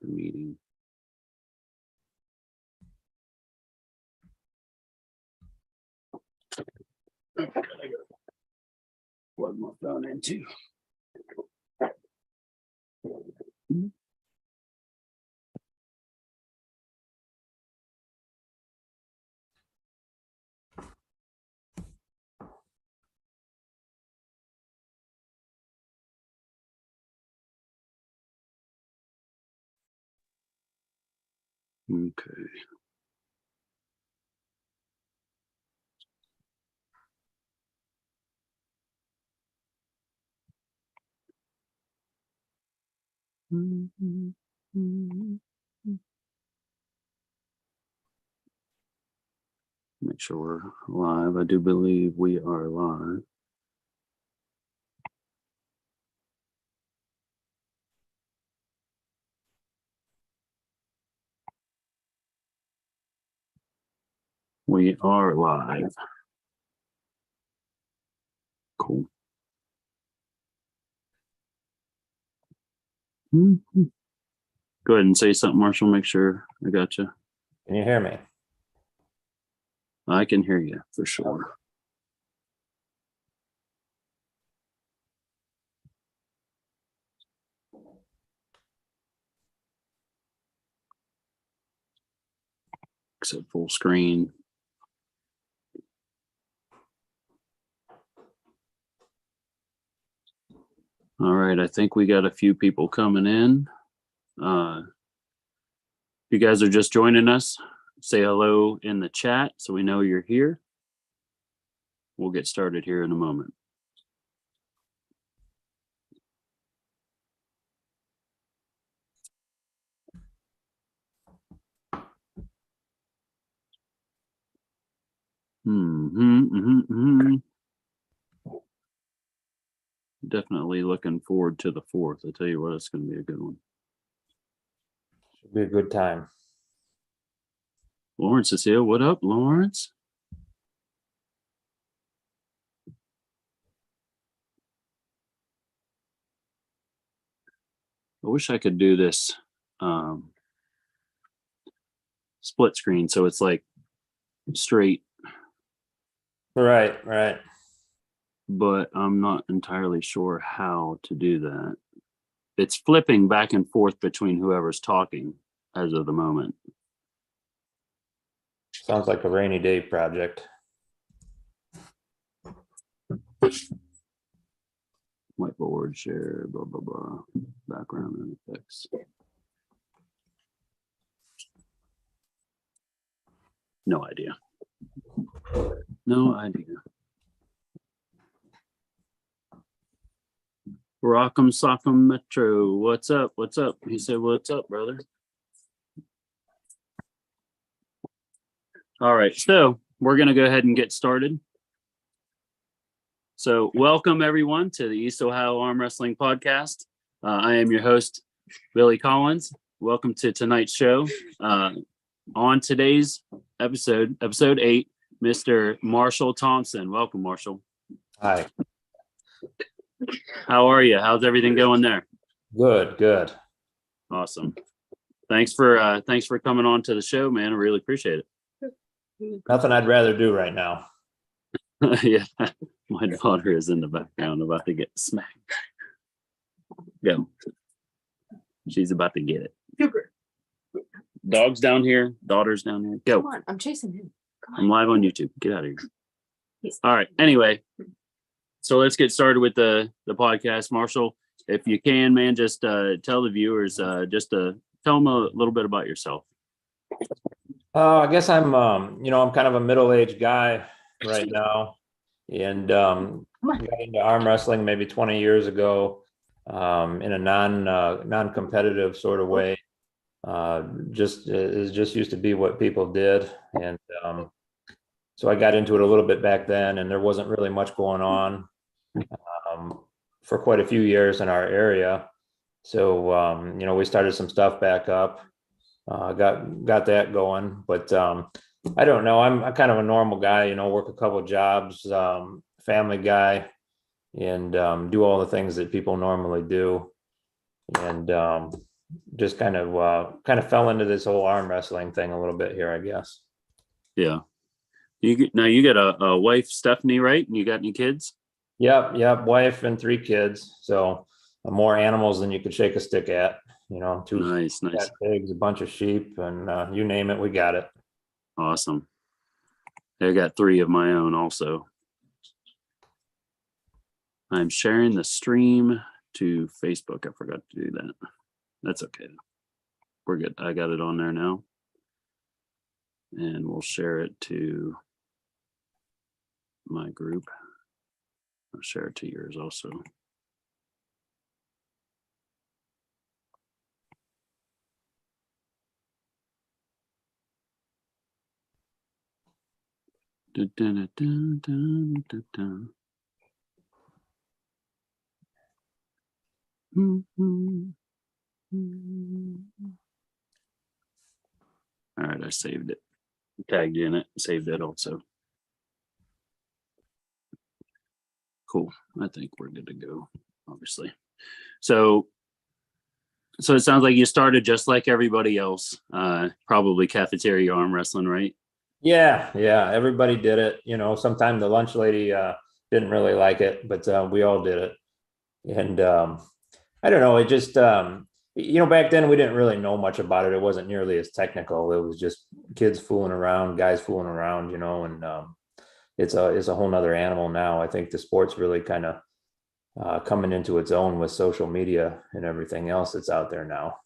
the meeting. Plug my phone in too. Okay. Make sure we're live. I do believe we are live. We are live. Cool. Go ahead and say something, Marshall. Make sure I got you. Can you hear me? I can hear you for sure. Except full screen. All right, I think we got a few people coming in. If you guys are just joining us, say hello in the chat so we know you're here. We'll get started here in a moment. Definitely looking forward to the 4th. I tell you what, it's going to be a good one. Should be a good time. Lawrence is here. What up, Lawrence? I wish I could do this split screen so it's like straight. Right. But I'm not entirely sure how to do that. It's flipping back and forth between whoever's talking as of the moment. Sounds like a rainy day project. Whiteboard, share, blah, blah, blah. Background and effects. No idea. No idea. Rock'em Sock'em Metro. What's up? What's up? He said, what's up, brother? All right, so we're going to go ahead and get started. So welcome everyone to the East Ohio Arm Wrestling Podcast. I am your host, Billy Collins. Welcome to tonight's show. On today's episode 8, Mr. Marshall Thompson. Welcome, Marshall. Hi. How are you? How's everything going there? Good. Awesome. Thanks for coming on to the show, man. I really appreciate it. Nothing I'd rather do right now. Yeah, my daughter is in the background about to get smacked. Go. She's about to get it. Super. Dog's down here. Daughter's down here. Go. Come on, I'm chasing him. I'm live on YouTube. Get out of here. All right. Anyway, so let's get started with the podcast. Marshall, if you can, man, just tell the viewers, tell them a little bit about yourself. I guess I'm kind of a middle-aged guy right now, and got into arm wrestling maybe 20 years ago, in a non-competitive sort of way. It just used to be what people did, and so I got into it a little bit back then, and there wasn't really much going on for quite a few years in our area. So we started some stuff back up. Got that going, but I don't know. I'm kind of a normal guy, work a couple of jobs, family guy, and do all the things that people normally do. And just kind of fell into this whole arm wrestling thing a little bit here, I guess. Yeah. Now you got a wife, Stephanie, right? And you got any kids? Yep. Wife and 3 kids. So more animals than you could shake a stick at, two Nice. cat pigs, a bunch of sheep, and you name it, we got it. Awesome. I got 3 of my own also. I'm sharing the stream to Facebook. I forgot to do that. That's okay. We're good. I got it on there now. And we'll share it to my group. I'll share it to yours also. Dun, dun, dun, dun, dun, dun. All right, I saved it. Tagged you in it, saved it also. Cool. I think we're good to go, obviously. So it sounds like you started just like everybody else, probably cafeteria arm wrestling, right? Yeah. Everybody did it. Sometime the lunch lady didn't really like it, but we all did it. And I don't know, it just back then we didn't really know much about it. It wasn't nearly as technical. It was just kids fooling around, guys fooling around, and it's a whole nother animal now. I think the sport's really kind of coming into its own with social media and everything else that's out there now.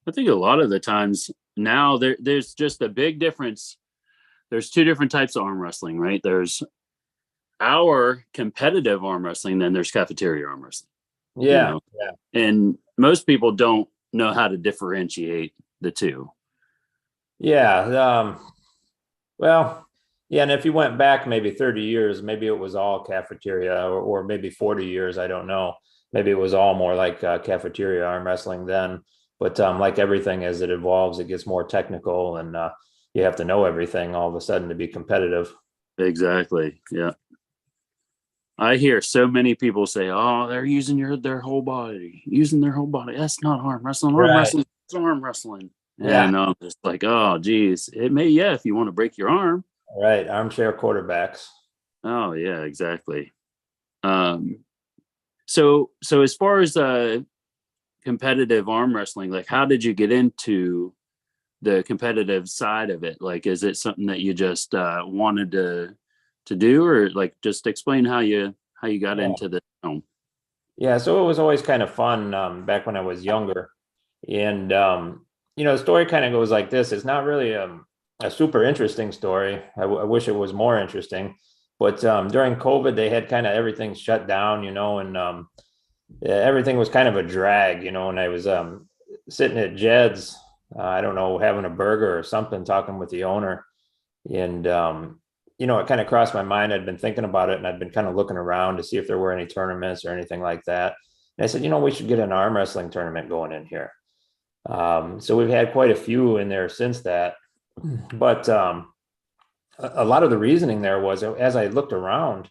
I think a lot of the times now there's just a big difference. There's 2 different types of arm wrestling, right? There's our competitive arm wrestling, then there's cafeteria arm wrestling. Yeah. And most people don't know how to differentiate the 2. Yeah. Well, yeah. And if you went back maybe 30 years, maybe it was all cafeteria, or maybe 40 years. I don't know. Maybe it was all more like cafeteria arm wrestling then. But like everything, as it evolves, it gets more technical, and you have to know everything all of a sudden to be competitive. Exactly. Yeah. I hear so many people say, "Oh, they're using their whole body, using their whole body." That's not arm wrestling. Arm wrestling is arm wrestling. Yeah. And I'm just like, oh, geez, it may, if you want to break your arm. Right. Armchair quarterbacks. Oh, yeah, exactly. So as far as competitive arm wrestling, like, how did you get into the competitive side of it? Like, is it something that you just wanted to do, or like just explain how you got into the film? Yeah, so it was always kind of fun back when I was younger. And the story kind of goes like this. It's not really a super interesting story. I wish it was more interesting. But during COVID, they had kind of everything shut down, and everything was kind of a drag, and I was sitting at Jed's, I don't know, having a burger or something, talking with the owner. And it kind of crossed my mind. I'd been thinking about it, and I'd been kind of looking around to see if there were any tournaments or anything like that. And I said, we should get an arm wrestling tournament going in here. So we've had quite a few in there since that. But a lot of the reasoning there was, as I looked around,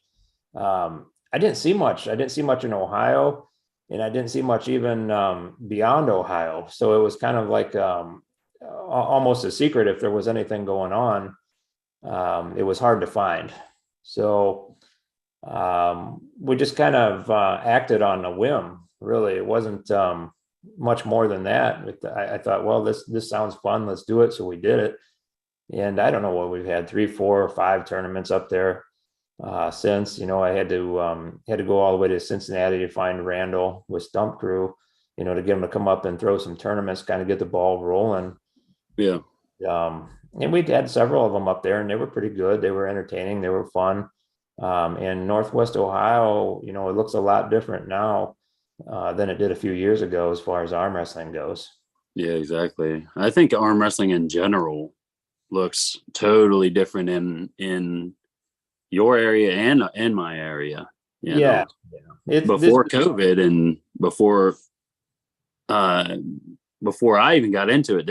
I didn't see much. I didn't see much in Ohio, and I didn't see much even beyond Ohio. So it was kind of like almost a secret if there was anything going on. It was hard to find. So we just kind of acted on a whim, really. It wasn't much more than that. I thought, well, this sounds fun. Let's do it. So we did it. And I don't know what we've had, 3, 4, or 5 tournaments up there since. I had to go all the way to Cincinnati to find Randall with Stump Crew, to get him to come up and throw some tournaments, kind of get the ball rolling. Yeah. And we'd had several of them up there, and they were pretty good. They were entertaining. They were fun. In Northwest Ohio, it looks a lot different now than it did a few years ago as far as arm wrestling goes. Yeah, exactly. I think arm wrestling in general looks totally different in your area and in my area. Yeah. Before COVID and before I even got into it,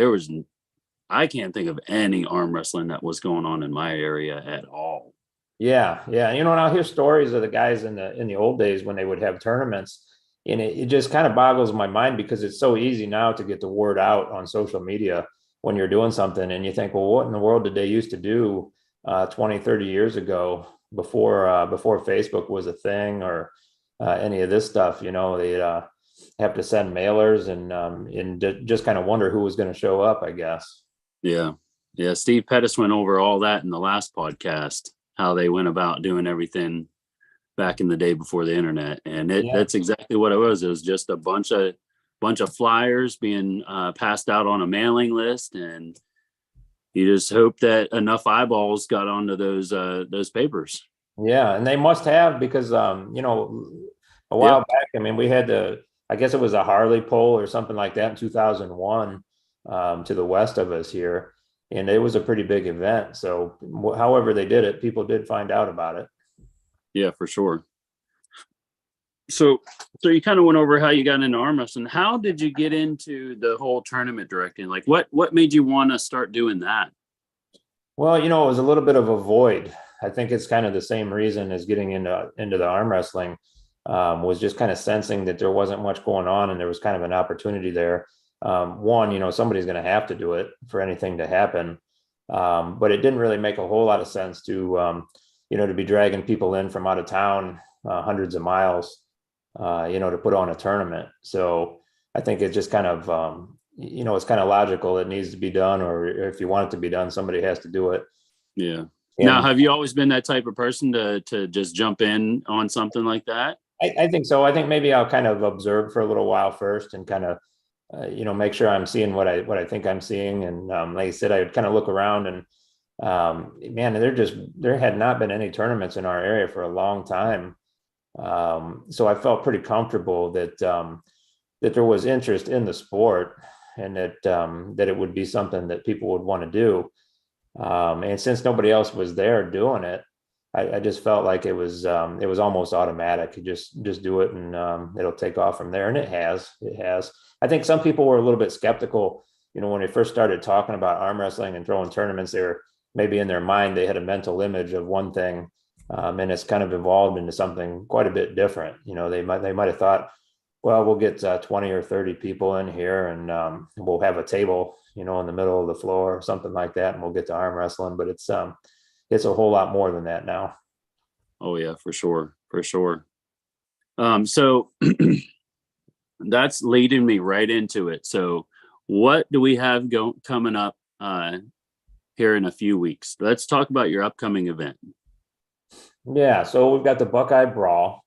I can't think of any arm wrestling that was going on in my area at all. Yeah. And I'll hear stories of the guys in the old days when they would have tournaments, And it just kind of boggles my mind because it's so easy now to get the word out on social media when you're doing something. And you think, well, what in the world did they used to do 20, 30 years ago before Facebook was a thing or any of this stuff? They'd have to send mailers and just kind of wonder who was going to show up, I guess. Yeah. Yeah. Steve Pettis went over all that in the last podcast, how they went about doing everything back in the day before the internet. And that's exactly what it was. It was just a bunch of flyers being passed out on a mailing list. And you just hope that enough eyeballs got onto those papers. Yeah. And they must have, because, a while back, I mean, we had I guess it was a Harley poll or something like that in 2001 to the west of us here. And it was a pretty big event. So however they did it, people did find out about it. Yeah, for sure. So you kind of went over how you got into arm wrestling. How did you get into the whole tournament directing? Like what made you want to start doing that? Well, it was a little bit of a void. I think it's kind of the same reason as getting into the arm wrestling, was just kind of sensing that there wasn't much going on and there was kind of an opportunity there. One, somebody's going to have to do it for anything to happen. But it didn't really make a whole lot of sense to be dragging people in from out of town, hundreds of miles, to put on a tournament. So I think it's just kind of, it's kind of logical. It needs to be done, or if you want it to be done, somebody has to do it. Yeah. Now, have you always been that type of person to just jump in on something like that? I think so. I think maybe I'll kind of observe for a little while first and kind of, make sure I'm seeing what I think I'm seeing. And like I said, I would kind of look around and, man, there had not been any tournaments in our area for a long time. So I felt pretty comfortable that there was interest in the sport, and that it would be something that people would want to do. And since nobody else was there doing it, I just felt like it was almost automatic. You just do it and it'll take off from there. And it has. I think some people were a little bit skeptical, when they first started talking about arm wrestling and throwing tournaments. They were maybe in their mind, they had a mental image of one thing, and it's kind of evolved into something quite a bit different. They might have thought, well, we'll get 20 or 30 people in here and we'll have a table, in the middle of the floor or something like that, and we'll get to arm wrestling. But it's a whole lot more than that now. Oh yeah, for sure. So that's leading me right into it. So what do we have coming up here in a few weeks? Let's talk about your upcoming event. Yeah, so we've got the Buckeye Brawl.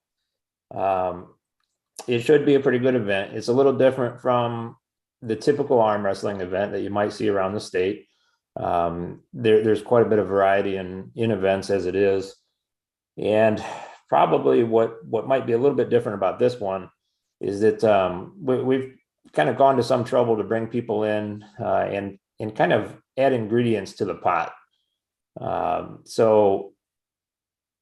It should be a pretty good event. It's a little different from the typical arm wrestling event that you might see around the state. There's quite a bit of variety in events as it is. And probably what might be a little bit different about this one is that we've kind of gone to some trouble to bring people in and kind of add ingredients to the pot. So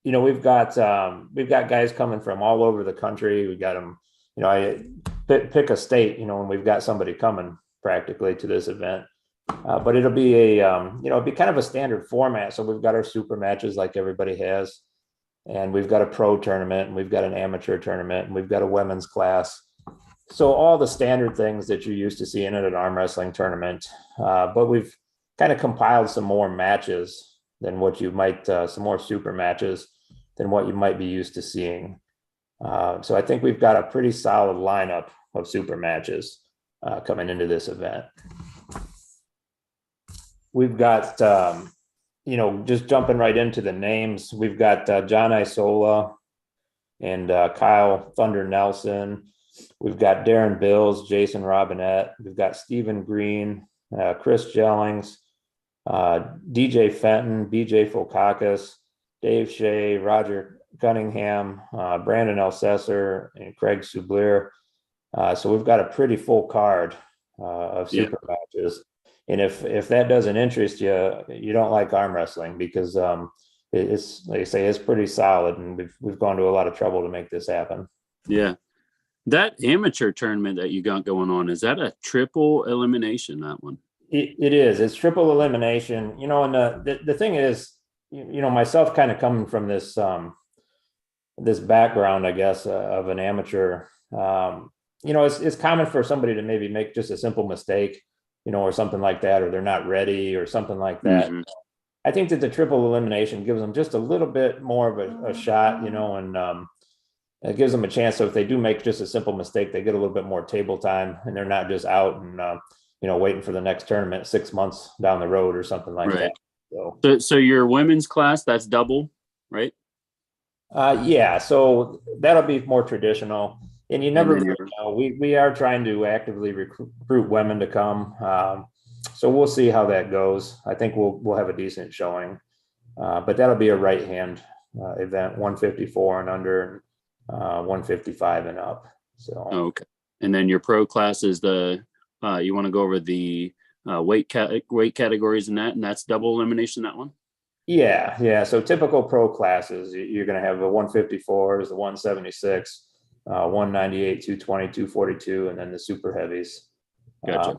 we've got guys coming from all over the country. We got them, I pick a state, and we've got somebody coming practically to this event. But it'll be it'll be kind of a standard format. So we've got our super matches like everybody has, and we've got a pro tournament, and we've got an amateur tournament, and we've got a women's class. So all the standard things that you're used to seeing at an arm wrestling tournament. But we've kind of compiled some more matches than what you might, some more super matches than what you might be used to seeing. So I think we've got a pretty solid lineup of super matches coming into this event. We've got, just jumping right into the names, we've got John Isola and Kyle Thunder Nelson. We've got Darren Bills, Jason Robinette. We've got Stephen Green, Chris Jellings, DJ Fenton, BJ Fulkakis, Dave Shea, Roger Cunningham, Brandon Elsesser, and Craig Sublier. So we've got a pretty full card of super matches. And if that doesn't interest you, you don't like arm wrestling, because it's, like I say, it's pretty solid, and we've gone to a lot of trouble to make this happen. Yeah. That amateur tournament that you got going on, is that a triple elimination, that one? It is. It's triple elimination, and the thing is, myself kind of coming from this, this background, I guess, of an amateur It's common for somebody to maybe make just a simple mistake, or something like that, or they're not ready or something like that. Mm-hmm. I think that the triple elimination gives them just a little bit more of a shot, and it gives them a chance. So if they do make just a simple mistake, they get a little bit more table time, and they're not just out and waiting for the next tournament 6 months down the road or something like that. So your women's class, that's double, right? Yeah, so that'll be more traditional, and you never really know. We are trying to actively recruit women to come, so we'll see how that goes. I think we'll have a decent showing, but that'll be a right hand event, 154 and under, 155 and up. So okay, and then your pro class is you want to go over the weight categories in that, and that's double elimination, that one. Yeah. So typical pro classes, you're going to have the 154s, the 176, 198, 220, 242, and then the super heavies, Gotcha.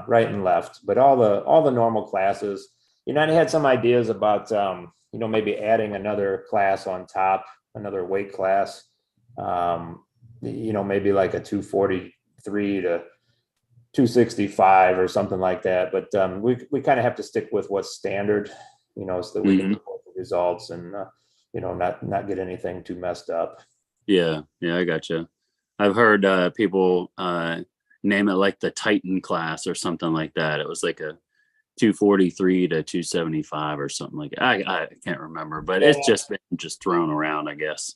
Right and left. But all the normal classes, I had some ideas about, maybe adding another class on top, another weight class, maybe like a 243 to 265 or something like that. But we kind of have to stick with what's standard, so that we can report the results and, not get anything too messed up. Yeah, I gotcha. I've heard people name it like the Titan class or something like that. It was like a 243 to 275 or something like that. I can't remember, but it's just been thrown around, I guess.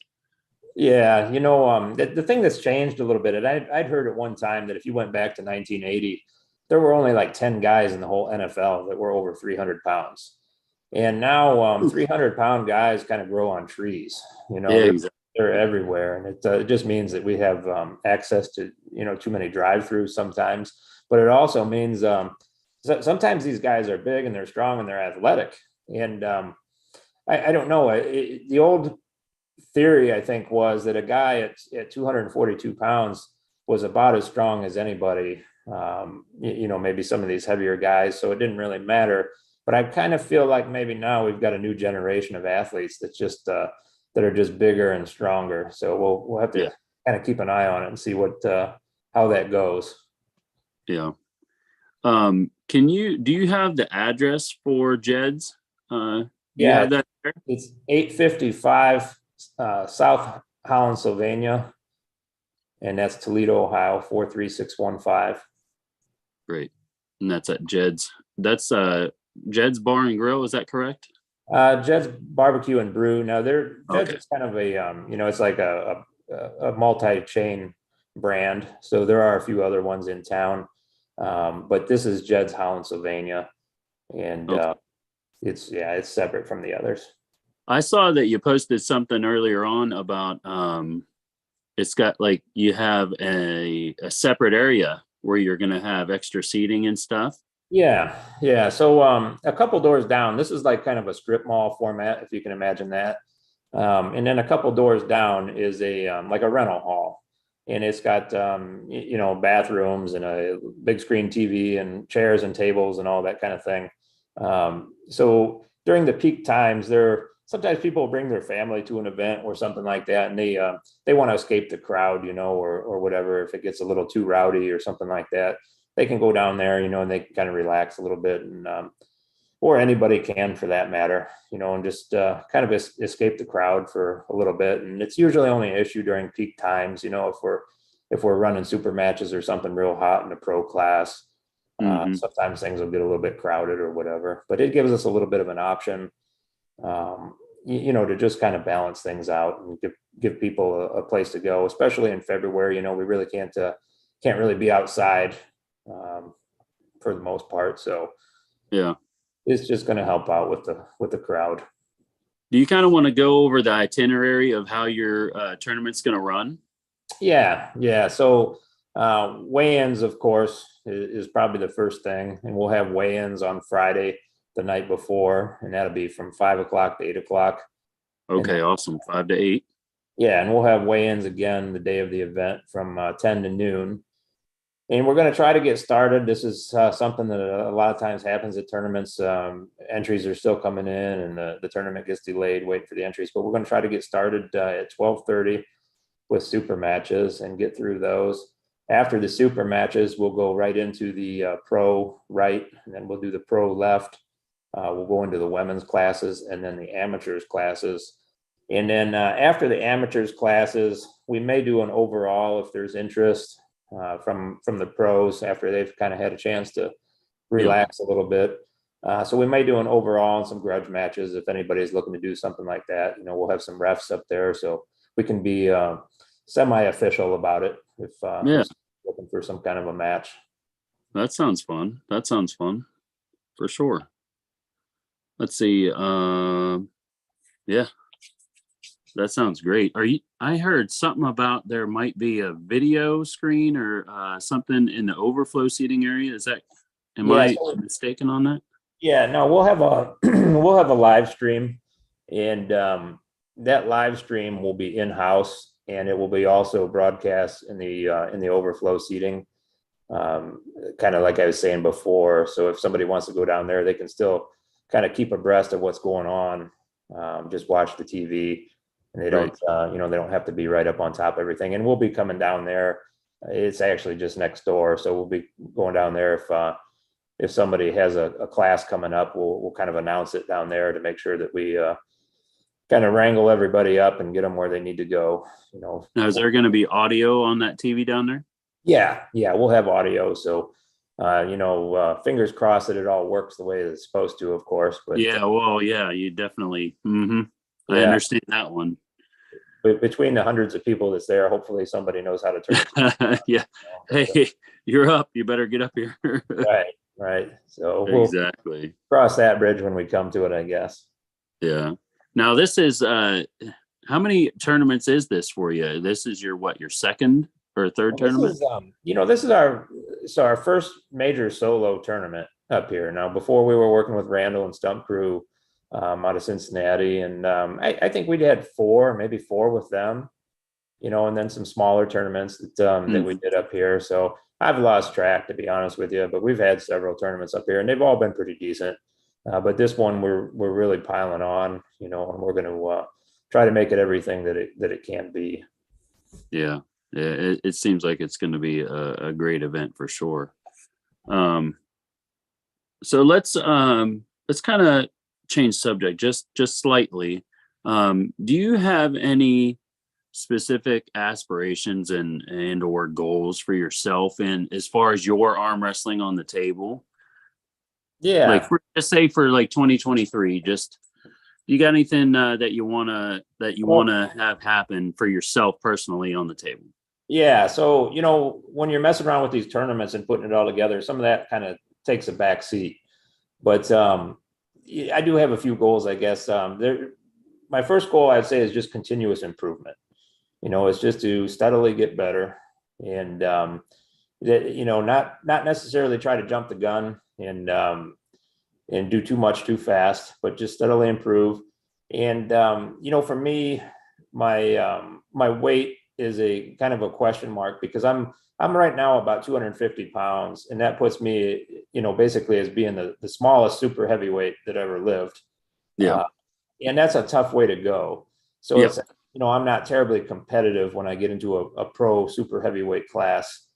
Yeah, the thing that's changed a little bit, and I'd heard at one time that if you went back to 1980, there were only like 10 guys in the whole NFL that were over 300 pounds. And now 300-pound guys kind of grow on trees, Exactly. They're everywhere. And it just means that we have access to, too many drive-throughs sometimes. But it also means sometimes these guys are big and they're strong and they're athletic. And I don't know. The old theory, I think, was that a guy at 242 pounds was about as strong as anybody, maybe some of these heavier guys. So it didn't really matter. But I kind of feel like maybe now we've got a new generation of athletes that's just that are just bigger and stronger. So we'll have to kind of keep an eye on it and see how that goes. Yeah. Do you have the address for Jed's? Yeah, you have that there? It's 855 South Holland, Sylvania, and that's Toledo, Ohio 43615. Great, and that's at Jed's. That's Jed's Bar and Grill. Is that correct? Jed's Barbecue and Brew. Now Jed's is kind of a it's like a multi-chain brand. So there are a few other ones in town, but this is Jed's Holland, Sylvania, and it's separate from the others. I saw that you posted something earlier on about it's got like you have a separate area where you're going to have extra seating and stuff. Yeah. So a couple doors down, this is like kind of a strip mall format, if you can imagine that. And then a couple doors down is like a rental hall, and it's got bathrooms and a big screen TV and chairs and tables and all that kind of thing. So during the peak times, sometimes people bring their family to an event or something like that, and they want to escape the crowd, or whatever. If it gets a little too rowdy or something like that, they can go down there, and they can kind of relax a little bit, and or anybody can for that matter, and just kind of escape the crowd for a little bit. And it's usually only an issue during peak times, if we're running super matches or something real hot in the pro class. Sometimes things will get a little bit crowded or whatever, but it gives us a little bit of an option, to just kind of balance things out and give people a place to go, especially in February. We really can't really be outside for the most part. So it's just going to help out with the crowd. Do you kind of want to go over the itinerary of how your tournament's going to run? Yeah. So weigh-ins, of course, is probably the first thing, and we'll have weigh-ins on Friday the night before, and that'll be from 5 o'clock to 8 o'clock. Okay, awesome. 5 to 8. Yeah, and we'll have weigh-ins again the day of the event from 10 to noon. And we're going to try to get started. This is something that a lot of times happens at tournaments. Entries are still coming in, and the tournament gets delayed, waiting for the entries. But we're going to try to get started at 12:30 with super matches and get through those. After the super matches, we'll go right into the pro right, and then we'll do the pro left. We'll go into the women's classes and then the amateurs classes. And then after the amateurs classes, we may do an overall if there's interest from the pros after they've kind of had a chance to relax a little bit. So we may do an overall and some grudge matches if anybody's looking to do something like that. We'll have some refs up there so we can be semi-official about it if looking for some kind of a match. That sounds fun. For sure. Let's see. Yeah, that sounds great. I heard something about there might be a video screen or something in the overflow seating area. Am I mistaken on that? Yeah, no, we'll have a live stream, and that live stream will be in-house, and it will be also broadcast in the overflow seating, kind of like I was saying before. So if somebody wants to go down there, they can still kind of keep abreast of what's going on. Just watch the TV, and they don't they don't have to be right up on top of everything. And we'll be coming down there. It's actually just next door, so we'll be going down there if somebody has a class coming up, we'll kind of announce it down there to make sure that we kind of wrangle everybody up and get them where they need to go. Now, is there going to be audio on that TV down there? Yeah, we'll have audio. So, fingers crossed that it all works the way it's supposed to, of course. But you definitely. I understand that one. But between the hundreds of people that's there, hopefully somebody knows how to turn it. Yeah. Hey, you're up. You better get up here. Right. So exactly. We'll cross that bridge when we come to it, I guess. Yeah. Now this is how many tournaments is this for you? This is your second or third tournament? This is our first major solo tournament up here. Now, before we were working with Randall and Stump Crew out of Cincinnati, and I think we'd had maybe four with them, and then some smaller tournaments that we did up here. So I've lost track, to be honest with you, but we've had several tournaments up here, and they've all been pretty decent. But this one we're really piling on, and we're going to try to make it everything that it can be. Yeah. It seems like it's going to be a great event for sure. So let's kind of change subject just slightly. Do you have any specific aspirations and or goals for yourself and as far as your arm wrestling on the table? Yeah, like just say for like 2023, just you got anything that you want to have happen for yourself personally on the table? Yeah, so when you're messing around with these tournaments and putting it all together, some of that kind of takes a back seat. But I do have a few goals, I guess. My first goal, I'd say, is just continuous improvement. It's just to steadily get better, and not necessarily try to jump the gun and do too much too fast, but just steadily improve. And for me, my weight is a kind of a question mark because I'm right now about 250 pounds, and that puts me, basically as being the smallest super heavyweight that ever lived. Yeah. And that's a tough way to go. So it's, I'm not terribly competitive when I get into a pro super heavyweight class.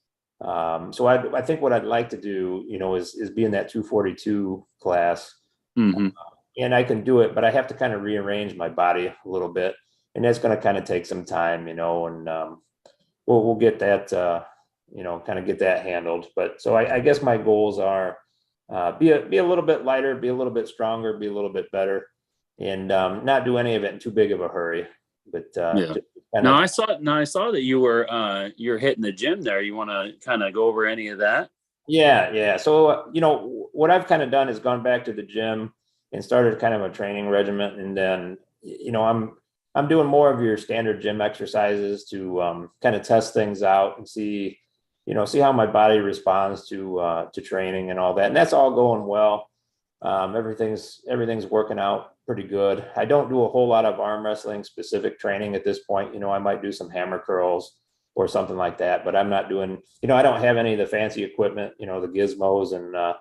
So I think what I'd like to do, is be in that 242 class. Mm-hmm. And I can do it, but I have to kind of rearrange my body a little bit. And that's going to kind of take some time, and we'll get that, kind of get that handled. But so I guess my goals are be a little bit lighter, be a little bit stronger, be a little bit better, and not do any of it in too big of a hurry. But I saw that you're hitting the gym there. You want to kind of go over any of that? Yeah. So what I've kind of done is gone back to the gym and started kind of a training regimen, and then I'm doing more of your standard gym exercises to kind of test things out and see how my body responds to training and all that. And that's all going well. Everything's working out pretty good. I don't do a whole lot of arm wrestling specific training at this point. I might do some hammer curls or something like that, but I'm not doing, I don't have any of the fancy equipment, the gizmos and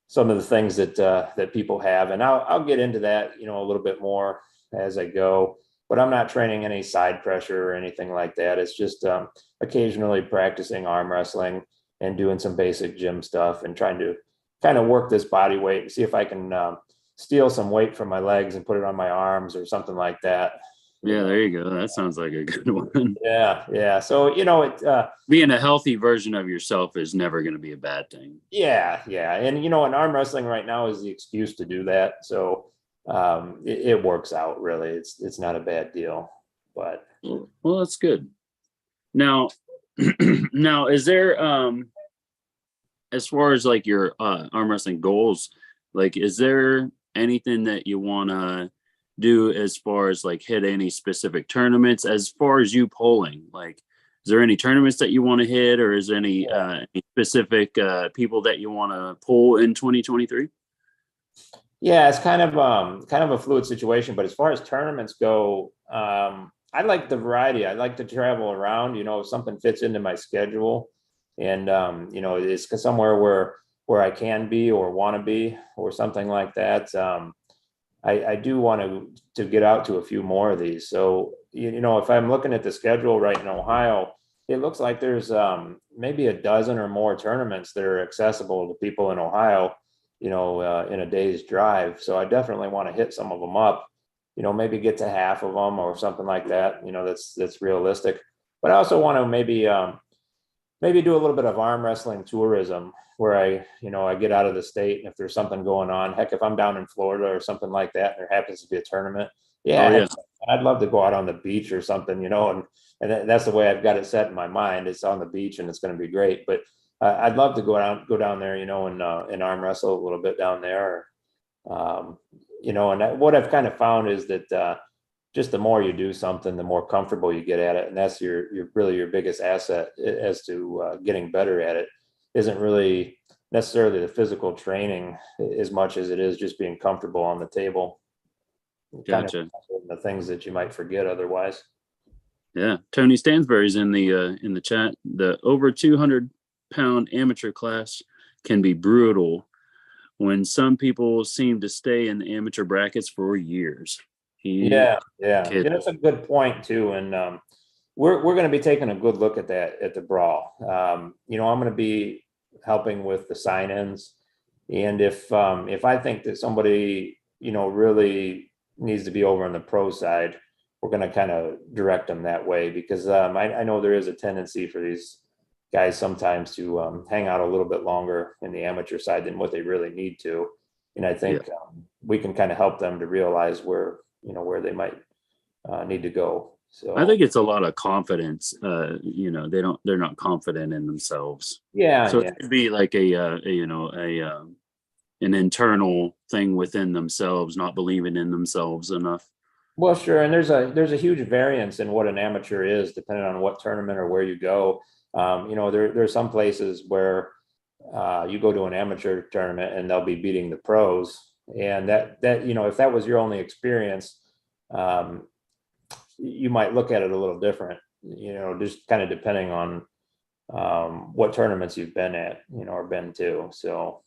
some of the things that people have. And I'll get into that, a little bit more as I go. but I'm not training any side pressure or anything like that. It's just occasionally practicing arm wrestling and doing some basic gym stuff and trying to kind of work this body weight and see if I can steal some weight from my legs and put it on my arms or something like that. Yeah, there you go. That sounds like a good one. Yeah. So, Being a healthy version of yourself is never going to be a bad thing. yeah. And, and arm wrestling right now is the excuse to do that. So it works out really. It's not a bad deal, but. Well, that's good. Now, now is there, as far as like your arm wrestling goals, like, is there anything that you want to do as far as like hit any specific tournaments as far as you polling? Like, is there any tournaments that you want to hit, or is there any specific people that you want to pull in 2023? Yeah, it's kind of a fluid situation, but as far as tournaments go, I like the variety. I like to travel around, if something fits into my schedule and it's somewhere where I can be or want to be or something like that. I do want to get out to a few more of these. So, if I'm looking at the schedule right in Ohio, it looks like there's maybe a dozen or more tournaments that are accessible to people in Ohio, in a day's drive. So I definitely want to hit some of them up, maybe get to half of them or something like that, that's realistic. But I also want to maybe do a little bit of arm wrestling tourism where I get out of the state, and if there's something going on, heck, if I'm down in Florida or something like that, and there happens to be a tournament, I'd love to go out on the beach or something, and that's the way I've got it set in my mind. It's on the beach and it's going to be great, but I'd love to go down there, and arm wrestle a little bit down there. And what I've kind of found is that just the more you do something, the more comfortable you get at it. And that's really your biggest asset as to getting better at it. Isn't really necessarily the physical training as much as it is just being comfortable on the table. Gotcha. Kind of the things that you might forget otherwise. Yeah. Tony Stansbury's in the chat. The over 200-pound amateur class can be brutal when some people seem to stay in the amateur brackets for years. Yeah, that's a good point too. And we're going to be taking a good look at that at the Brawl. I'm going to be helping with the sign-ins, and if I think that somebody really needs to be over on the pro side, we're going to kind of direct them that way, because I know there is a tendency for these guys sometimes to hang out a little bit longer in the amateur side than what they really need to. And I think we can kind of help them to realize where they might need to go. So I think it's a lot of confidence. They're not confident in themselves. Yeah. So it could be like an internal thing within themselves, not believing in themselves enough. Well, sure. And there's a huge variance in what an amateur is, depending on what tournament or where you go. There's some places where you go to an amateur tournament and they'll be beating the pros. And that if that was your only experience, you might look at it a little different, just kind of depending on what tournaments you've been at, or been to. So,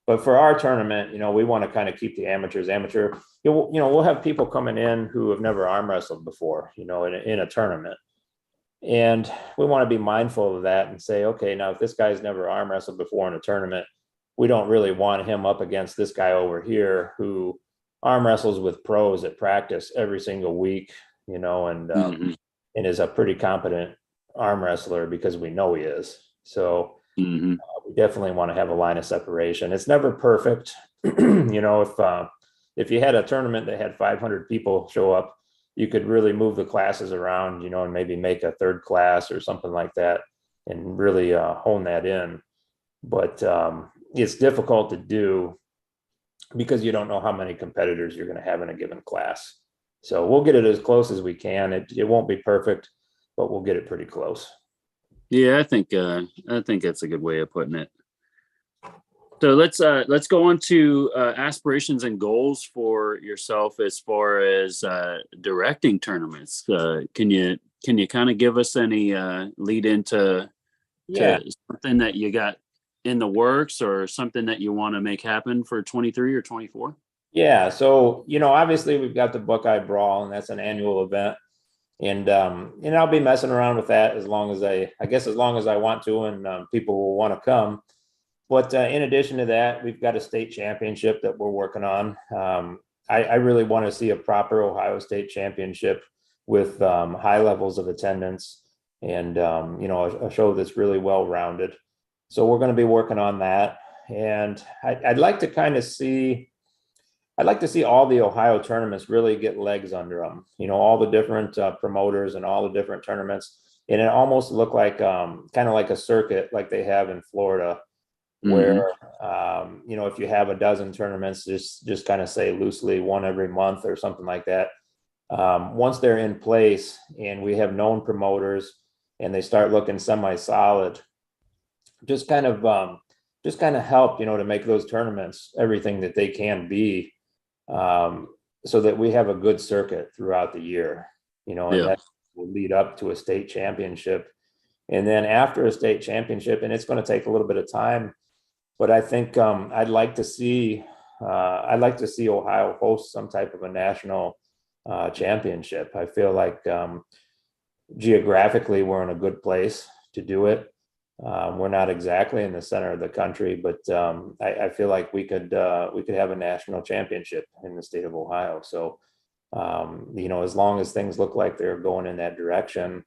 but for our tournament, we want to kind of keep the amateurs amateur. We'll have people coming in who have never arm wrestled before, in a tournament. And we want to be mindful of that and say, okay, now if this guy's never arm wrestled before in a tournament, we don't really want him up against this guy over here who arm wrestles with pros at practice every single week, and is a pretty competent arm wrestler, because we know he is. So we definitely want to have a line of separation. It's never perfect. If you had a tournament that had 500 people show up, you could really move the classes around, and maybe make a third class or something like that and really hone that in. But it's difficult to do because you don't know how many competitors you're going to have in a given class. So we'll get it as close as we can. It won't be perfect, but we'll get it pretty close. Yeah, I think that's a good way of putting it. So let's go on to aspirations and goals for yourself as far as directing tournaments. Can you kind of give us any lead into something that you got in the works, or something that you want to make happen for 23 or 24? Yeah, so obviously we've got the Buckeye Brawl, and that's an annual event, and I'll be messing around with that as long as I guess as long as I want to, and people will want to come. But in addition to that, we've got a state championship that we're working on. I really want to see a proper Ohio State championship with high levels of attendance and a show that's really well rounded. So we're going to be working on that, and I'd like to kind of see. I'd like to see all the Ohio tournaments really get legs under them. All the different promoters and all the different tournaments, and it almost look like kind of like a circuit like they have in Florida, Hmm. where if you have a dozen tournaments, just kind of say loosely one every month or something like that. Once they're in place and we have known promoters and they start looking semi-solid, just kind of help to make those tournaments everything that they can be, um, so that we have a good circuit throughout the year, and Yeah. that will lead up to a state championship. And then after a state championship, and it's going to take a little bit of time, but I think I'd like to see Ohio host some type of a national championship. I feel like geographically we're in a good place to do it. We're not exactly in the center of the country, but I feel like we could have a national championship in the state of Ohio. So as long as things look like they're going in that direction,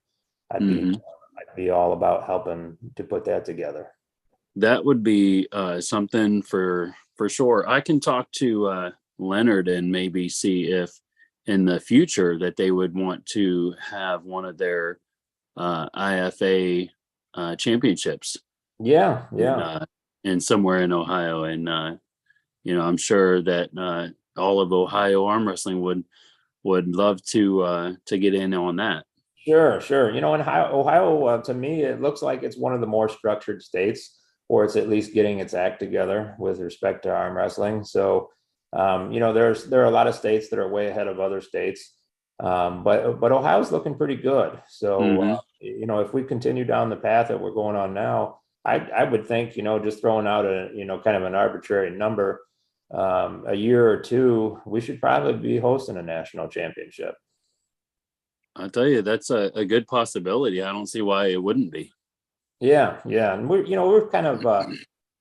I'd be Hmm. I'd be all about helping to put that together. That would be something for sure. I can talk to Leonard and maybe see if in the future that they would want to have one of their IFA championships Yeah, in, yeah. in somewhere in Ohio, and I'm sure that all of Ohio arm wrestling would love to get in on that. Sure, sure. In Ohio, to me, it looks like it's one of the more structured states, or it's at least getting its act together with respect to arm wrestling. So, there are a lot of states that are way ahead of other states, but Ohio's looking pretty good. So, Hmm. if we continue down the path that we're going on now, I would think, just throwing out a kind of an arbitrary number, a year or two, we should probably be hosting a national championship. I'll tell you, that's a good possibility. I don't see why it wouldn't be. Yeah, yeah, and we're kind of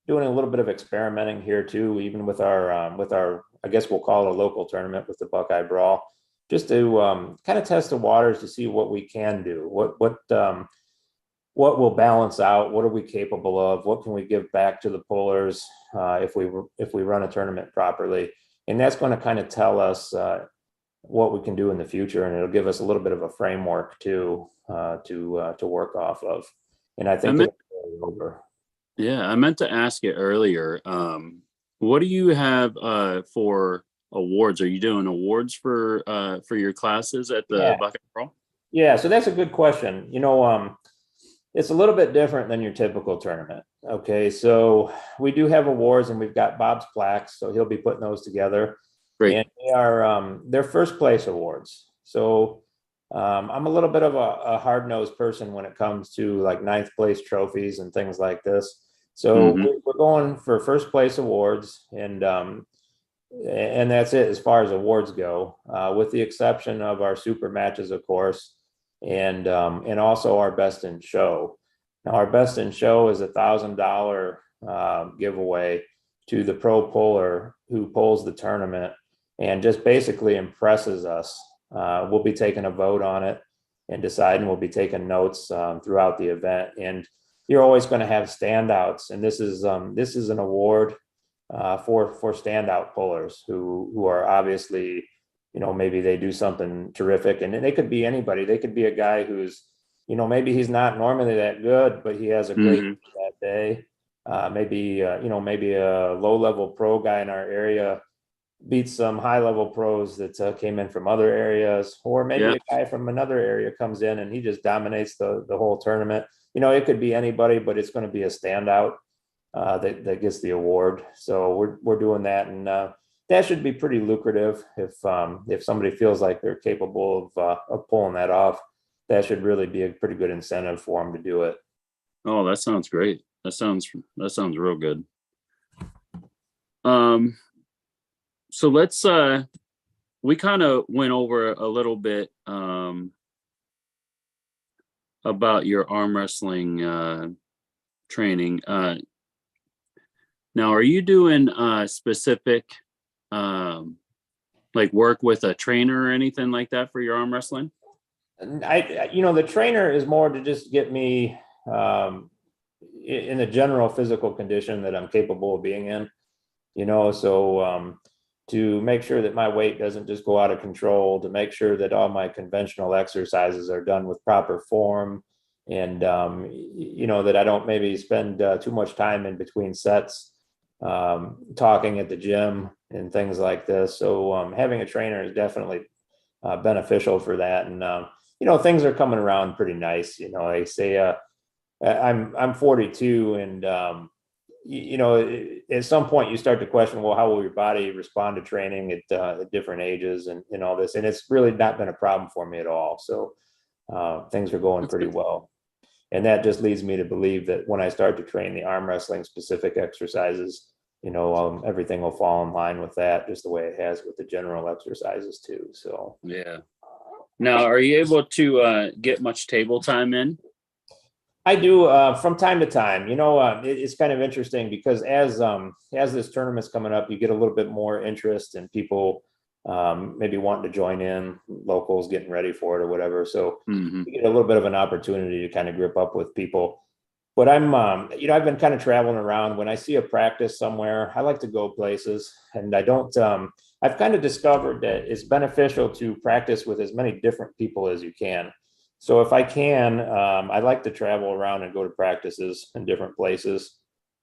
doing a little bit of experimenting here too, even with our I guess we'll call it a local tournament with the Buckeye Brawl, just to kind of test the waters to see what we can do, what will balance out, what are we capable of, what can we give back to the pullers if we run a tournament properly, and that's going to kind of tell us what we can do in the future, and it'll give us a little bit of a framework too to work off of, and I I think meant, it'll carry over. yeah, I meant to ask you earlier. What do you have for awards? Are you doing awards for your classes at the Yeah, Buckeye Brawl? yeah. So that's a good question. It's a little bit different than your typical tournament. Okay, so we do have awards, and we've got Bob's plaques, so he'll be putting those together, Great. and they're first place awards. So I'm a little bit of a hard nosed person when it comes to like ninth place trophies and things like this. So Hmm. we're going for first place awards, and that's it as far as awards go, with the exception of our super matches, of course, and also our best in show. Now, our best in show is $1,000 giveaway to the pro puller who pulls the tournament and just basically impresses us. We'll be taking a vote on it and deciding. We'll be taking notes throughout the event, and you're always going to have standouts. And this is an award for standout pullers who are obviously, maybe they do something terrific, and they could be anybody. They could be a guy who's, maybe he's not normally that good, but he has a great Hmm. that day. Maybe a low level pro guy in our area beats some high level pros that came in from other areas, or maybe Yeah. a guy from another area comes in and he just dominates the whole tournament. It could be anybody, but it's going to be a standout that gets the award. So we're doing that, and that should be pretty lucrative if somebody feels like they're capable of pulling that off. That should really be a pretty good incentive for them to do it. Oh, that sounds great. That sounds real good. Um, So let's we kind of went over a little bit about your arm wrestling training. Now, are you doing specific like work with a trainer or anything like that for your arm wrestling? The trainer is more to just get me in the general physical condition that I'm capable of being in, so to make sure that my weight doesn't just go out of control, to make sure that all my conventional exercises are done with proper form, and that I don't maybe spend too much time in between sets talking at the gym and things like this. So having a trainer is definitely beneficial for that. And things are coming around pretty nice. They say I'm 42, and at some point you start to question, well, how will your body respond to training at different ages and all this? And it's really not been a problem for me at all. So things are going pretty well. And that just leads me to believe that when I start to train the arm wrestling specific exercises, everything will fall in line with that, just the way it has with the general exercises too. So yeah. Now, are you able to get much table time in? I do from time to time. It's kind of interesting because as this tournament's coming up, you get a little bit more interest and people maybe wanting to join in, locals getting ready for it or whatever. So you get a little bit of an opportunity to kind of grip up with people. But I've been kind of traveling around. When I see a practice somewhere, I like to go places, and I've kind of discovered that it's beneficial to practice with as many different people as you can. So if I can, I like to travel around and go to practices in different places.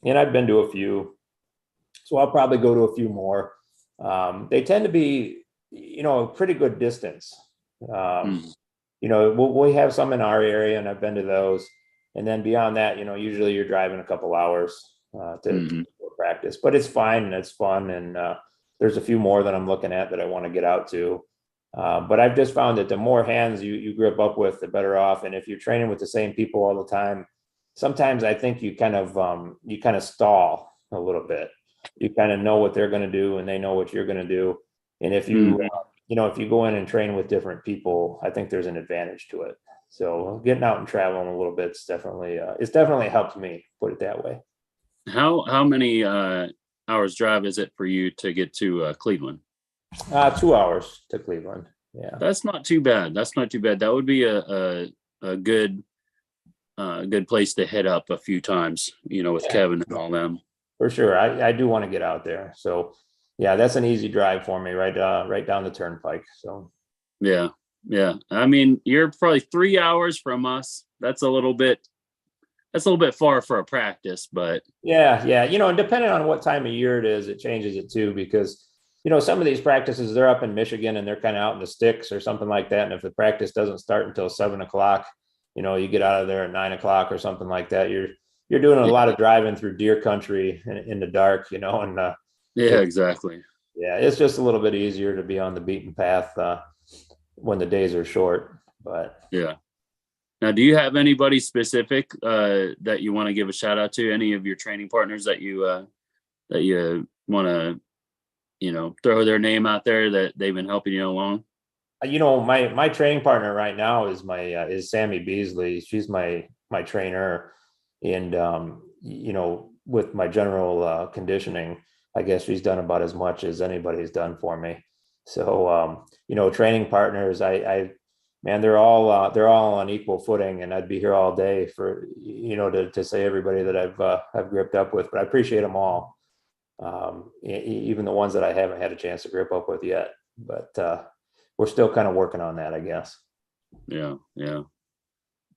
And I've been to a few, so I'll probably go to a few more. They tend to be, a pretty good distance. We have some in our area, and I've been to those. And then beyond that, usually you're driving a couple hours to practice, but it's fine and it's fun. And there's a few more that I'm looking at that I want to get out to. But I've just found that the more hands you grip up with, the better off. And if you're training with the same people all the time, sometimes I think you kind of stall a little bit. You kind of know what they're going to do, and they know what you're going to do. And if you if you go in and train with different people, I think there's an advantage to it. So getting out and traveling a little bit it's definitely helped me, put it that way. How many hours drive is it for you to get to Cleveland? 2 hours to Cleveland. Yeah, that's not too bad. That would be a good place to hit up a few times, with Kevin and all them. For sure. I do want to get out there. So yeah, that's an easy drive for me, right down the turnpike. So yeah. I mean, you're probably 3 hours from us. That's a little bit far for a practice, but yeah. And depending on what time of year it is, it changes it too, because some of these practices, they're up in Michigan and they're kind of out in the sticks or something like that. And if the practice doesn't start until 7:00, you get out of there at 9:00 or something like that. You're doing a lot of driving through deer country in the dark, and yeah, exactly. Yeah, it's just a little bit easier to be on the beaten path when the days are short. But yeah. Now, do you have anybody specific that you want to give a shout out to? Any of your training partners that you want to throw their name out there that they've been helping you along? My training partner right now is Sammy Beasley. She's my trainer, and with my general conditioning, I guess she's done about as much as anybody's done for me. So training partners, man, they're all on equal footing, and I'd be here all day for to say everybody that I've gripped up with, but I appreciate them all. Even the ones that I haven't had a chance to grip up with yet, but we're still kind of working on that, I guess. Yeah.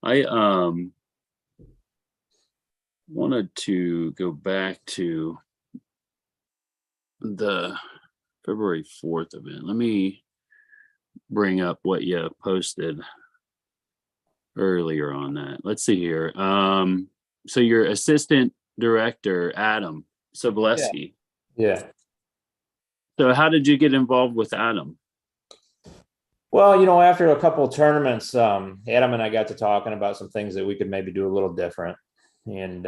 I wanted to go back to the February 4th event. Let me bring up what you posted earlier on that. Let's see here. So your assistant director, Adam Sobolewski. Yeah. So how did you get involved with Adam? Well, after a couple of tournaments, Adam and I got to talking about some things that we could maybe do a little different. And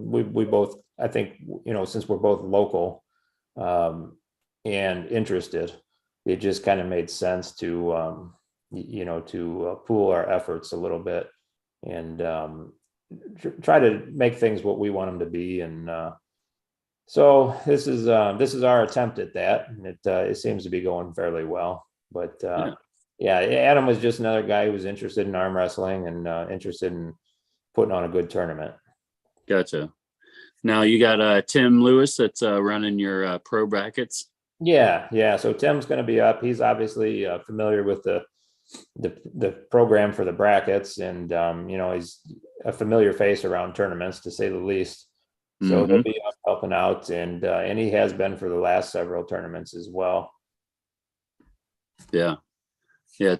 we both, I think, since we're both local, and interested. It just kind of made sense to, pool our efforts a little bit and try to make things what we want them to be. And so this is our attempt at that, and it seems to be going fairly well. But yeah, Adam was just another guy who was interested in arm wrestling and interested in putting on a good tournament. Gotcha. Now you got Tim Lewis that's running your pro brackets. Yeah. So Tim's going to be up. He's obviously familiar with the program for the brackets, and he's a familiar face around tournaments, to say the least. So he'll be up helping out, and he has been for the last several tournaments as well. Yeah.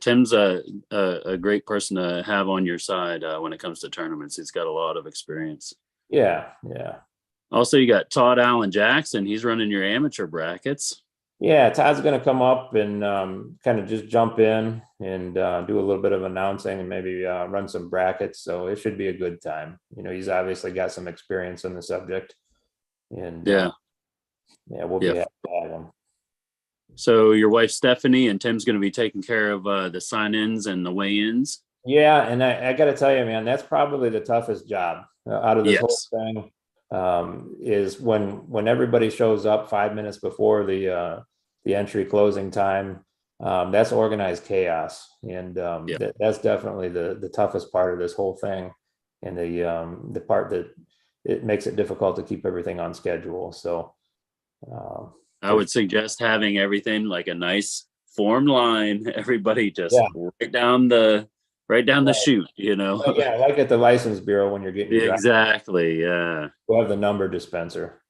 Tim's a great person to have on your side when it comes to tournaments. He's got a lot of experience. Yeah. Also, you got Todd Allen Jackson. He's running your amateur brackets. Yeah, Todd's going to come up and kind of just jump in and do a little bit of announcing and maybe run some brackets. So it should be a good time. He's obviously got some experience on the subject. And we'll be happy to have him. So your wife Stephanie and Tim's going to be taking care of the sign-ins and the weigh-ins. Yeah, and I got to tell you, man, that's probably the toughest job out of this whole thing. Is when everybody shows up 5 minutes before the entry closing time. That's organized chaos, and that's definitely the toughest part of this whole thing, and the part that it makes it difficult to keep everything on schedule. So I would suggest having everything like a nice formed line. Everybody just write down the chute, Yeah, like at the license bureau when you're getting your exactly. Yeah, we'll have the number dispenser.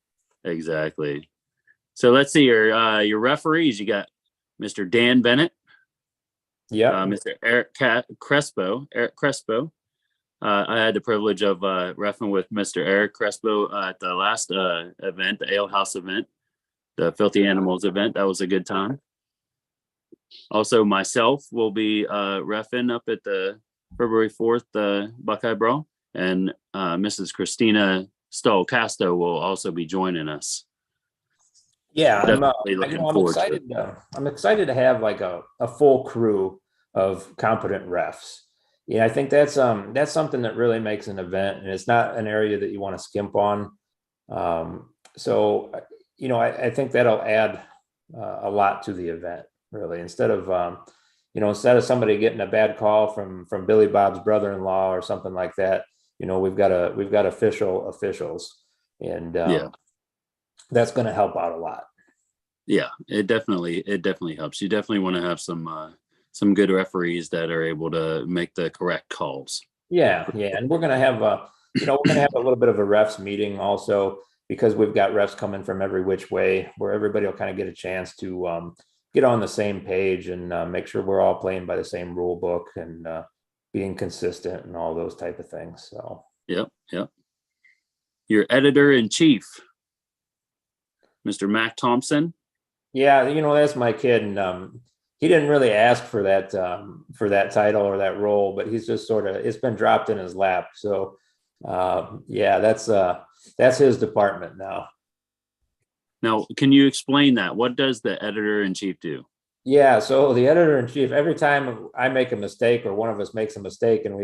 Exactly. So let's see your referees. You got Mr. Dan Bennett. Yeah. Mr. Eric Crespo. I had the privilege of reffing with Mr. Eric Crespo at the last event, the Ale House event, the Filthy Animals event. That was a good time. Also, myself will be reffing up at the February 4th Buckeye Brawl, and Mrs. Christina Stoll-Casto will also be joining us. Yeah, I'm excited to have like a full crew of competent refs. Yeah, I think that's something that really makes an event, and it's not an area that you want to skimp on. So I think that'll add a lot to the event, really. Instead of somebody getting a bad call from Billy Bob's brother-in-law or something like that, we've got officials, and that's going to help out a lot. Yeah, it definitely helps. You definitely want to have some good referees that are able to make the correct calls. Yeah, and we're going to have a little bit of a refs meeting also, because we've got refs coming from every which way, where everybody will kind of get a chance to get on the same page and make sure we're all playing by the same rule book and being consistent and all those type of things. So yep. Your editor-in-chief, Mr. Mac Thompson. Yeah, that's my kid, and he didn't really ask for that title or that role, but he's just it's been dropped in his lap. So that's his department now. Now, can you explain that? What does the editor-in-chief do? Yeah, so the editor-in-chief, every time I make a mistake or one of us makes a mistake and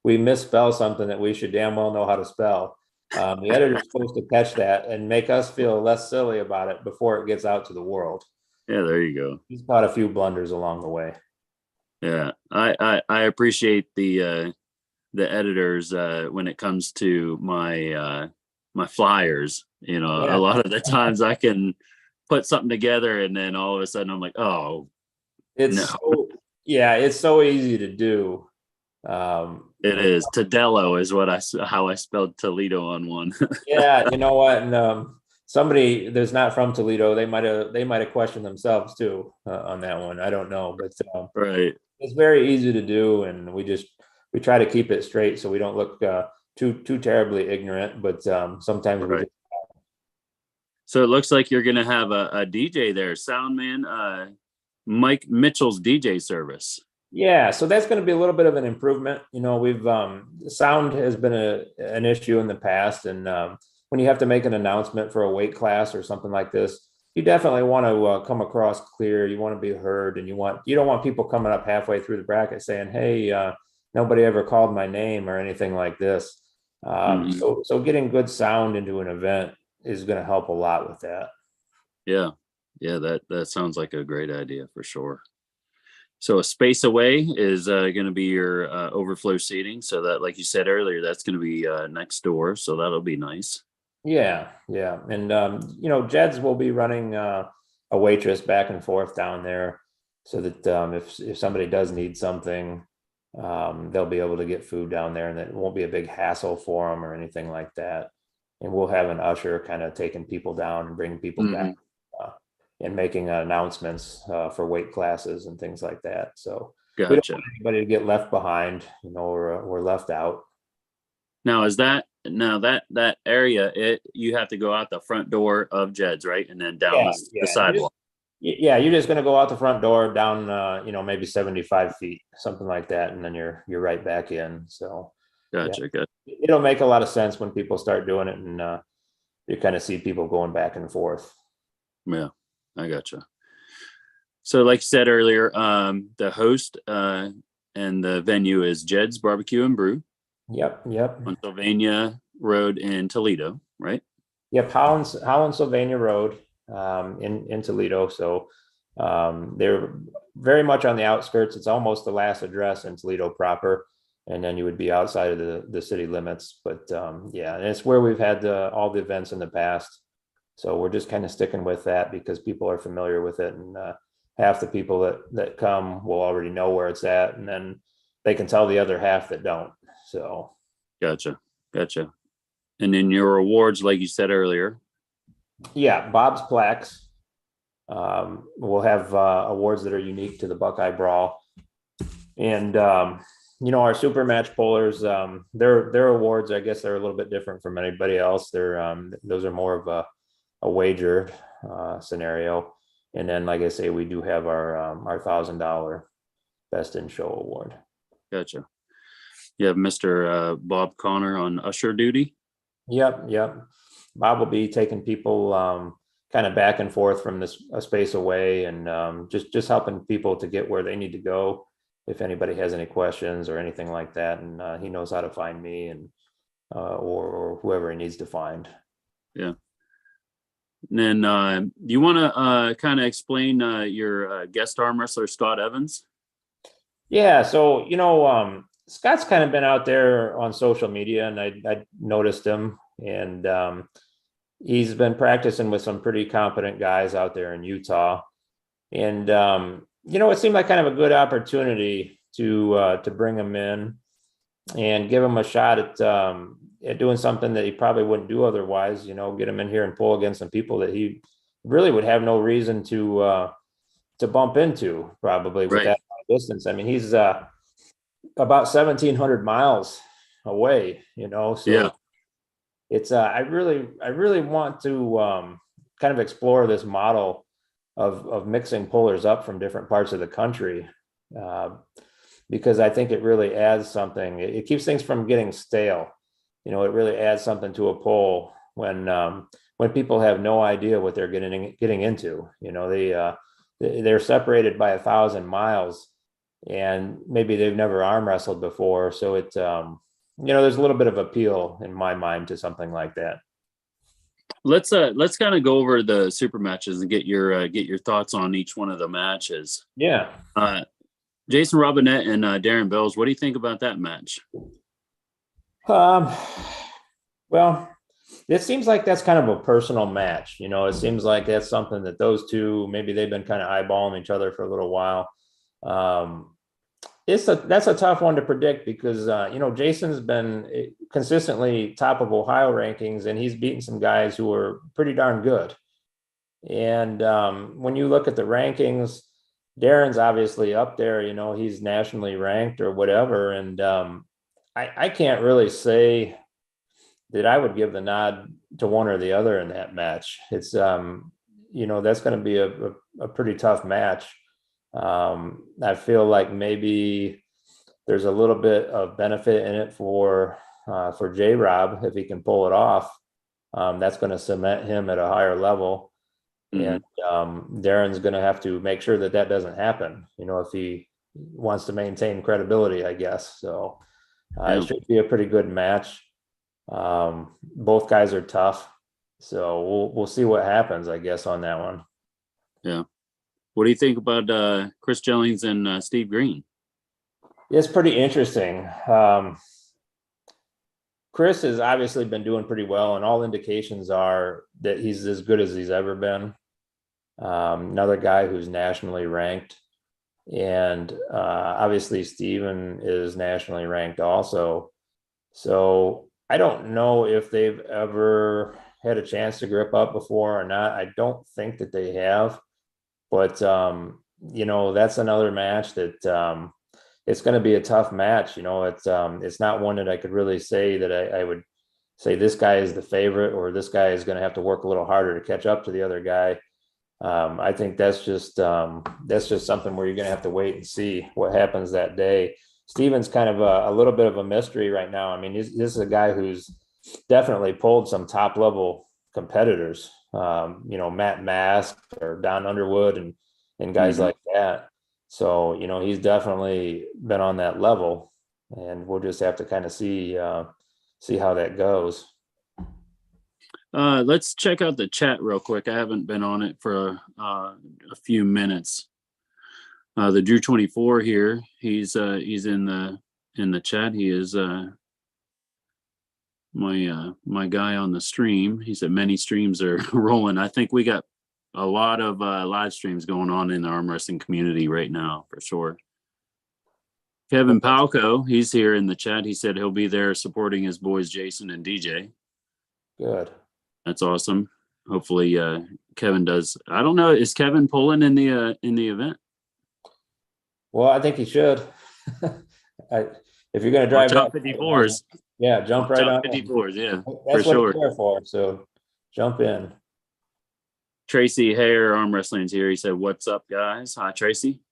we misspell something that we should damn well know how to spell, the editor is supposed to catch that and make us feel less silly about it before it gets out to the world. Yeah, there you go. He's caught a few blunders along the way. Yeah, I appreciate the editors when it comes to my flyers. A lot of the times I can put something together and then all of a sudden I'm like, oh, it's so easy to do. It is. Tadello is how I spelled Toledo on one. Yeah, you know what? And somebody that's not from Toledo, they might have questioned themselves too on that one. I don't know, but right. It's very easy to do, and we try to keep it straight so we don't look too terribly ignorant. But sometimes we. So it looks like you're going to have a DJ there, Soundman, Mike Mitchell's DJ service. Yeah, so that's going to be a little bit of an improvement. We've sound has been an issue in the past, and when you have to make an announcement for a weight class or something like this, you definitely want to come across clear. You want to be heard, and you don't want people coming up halfway through the bracket saying, "Hey, nobody ever called my name" or anything like this. Mhm. So getting good sound into an event is going to help a lot with that. Yeah. Yeah, that sounds like a great idea for sure. So a space away is going to be your overflow seating. So that, like you said earlier, that's going to be next door. So that'll be nice. Yeah, yeah, and Jed's will be running a waitress back and forth down there, so that if somebody does need something, they'll be able to get food down there, and it won't be a big hassle for them or anything like that. And we'll have an usher kind of taking people down and bringing people back, Mhm. uh, and making announcements for weight classes and things like that. So we don't Gotcha. want anybody to get left behind, or left out. Now is that now that area you have to go out the front door of Jed's, right? And then down Yeah, the yeah. sidewalk. Yeah, you're just going to go out the front door down, maybe 75 feet, something like that, and then you're right back in. So yeah, Gotcha. Good. it'll make a lot of sense when people start doing it, and you kind of see people going back and forth. Yeah, I gotcha. So like you said earlier, the host and the venue is Jed's Barbecue and Brew Yep, on Sylvania Road in Toledo, right? yep. Holland, Sylvania Road, in Toledo. So they're very much on the outskirts. It's almost the last address in Toledo proper, and then you would be outside of the city limits. But yeah, and it's where we've had all the events in the past. So we're just kind of sticking with that because people are familiar with it, and half the people that come will already know where it's at, and then they can tell the other half that don't. So Gotcha. Gotcha. And then your awards, like you said earlier. yeah, Bob's plaques. We'll have awards that are unique to the Buckeye Brawl, and our super match pullers. Their awards, I guess, they're a little bit different from anybody else. Those are more of a wagered scenario, and then, like I say, we do have our $1,000 best in show award. Gotcha. You have Mr. Bob Connor on usher duty. Yep. Bob will be taking people kind of back and forth from a space away, and just helping people to get where they need to go if anybody has any questions or anything like that. And he knows how to find me, and or whoever he needs to find. Yeah. And then do you want to kind of explain your guest arm wrestler, Scott Evans? Yeah, so Scott's kind of been out there on social media, and I noticed him, and he's been practicing with some pretty competent guys out there in Utah, and it seemed like kind of a good opportunity to bring him in and give him a shot at doing something that he probably wouldn't do otherwise. Get him in here and pull against some people that he really would have no reason to bump into, probably, with Right. that distance. I mean, he's about 1,700 miles away. So Yeah. it's I really want to kind of explore this model of mixing pullers up from different parts of the country, because I think it really adds something. It keeps things from getting stale. It really adds something to a pull when people have no idea what they're getting into. They're separated by 1,000 miles, and maybe they've never arm wrestled before. So there's a little bit of appeal in my mind to something like that. Let's kind of go over the super matches and get your thoughts on each one of the matches. Yeah. Jason Robinette and Darren Bells, what do you think about that match? Well, it seems like that's kind of a personal match. It seems like that's something that those two, maybe they've been kind of eyeballing each other for a little while. That's a tough one to predict because Jason's been consistently top of Ohio rankings, and he's beaten some guys who are pretty darn good. And when you look at the rankings, Darren's obviously up there. He's nationally ranked or whatever, and I can't really say that I would give the nod to one or the other in that match. It's that's going to be a pretty tough match. I feel like maybe there's a little bit of benefit in it for J-Rob if he can pull it off. That's going to cement him at a higher level. And Darren's going to have to make sure that that doesn't happen, if he wants to maintain credibility, I guess. So it should be a pretty good match. Both guys are tough. So we'll see what happens, I guess, on that one. Yeah. What do you think about Chris Jennings and Steve Green? It's pretty interesting. Chris has obviously been doing pretty well, and all indications are that he's as good as he's ever been. Another guy who's nationally ranked, and obviously Steven is nationally ranked also. So I don't know if they've ever had a chance to grip up before or not. I don't think that they have, but that's another match that it's going to be a tough match. It's not one that I could really say that I would say this guy is the favorite or this guy is going to have to work a little harder to catch up to the other guy. I think that's just something where you're going to have to wait and see what happens that day. Steven's kind of a little bit of a mystery right now. I mean, this is a guy who's definitely pulled some top level competitors, Matt Mask or Don Underwood and guys like that. So, he's definitely been on that level, and we'll just have to kind of see how that goes. Let's check out the chat real quick. I haven't been on it for a few minutes. The Drew 24 here, he's in the chat. He is my guy on the stream. He said many streams are rolling. I think we got a lot of live streams going on in the arm wrestling community right now, for sure. Kevin Palco, he's here in the chat. He said he'll be there supporting his boys Jason and DJ. Good. That's awesome. Hopefully Kevin does. I don't know. Is Kevin pulling in the event? Well, I think he should. If you're going to drive up 54s, yeah, jump right on 54s. Yeah, that's for what sure. It's there for. So jump in. Tracy Hare, Arm Wrestling's here. He said, "What's up, guys?" Hi, Tracy.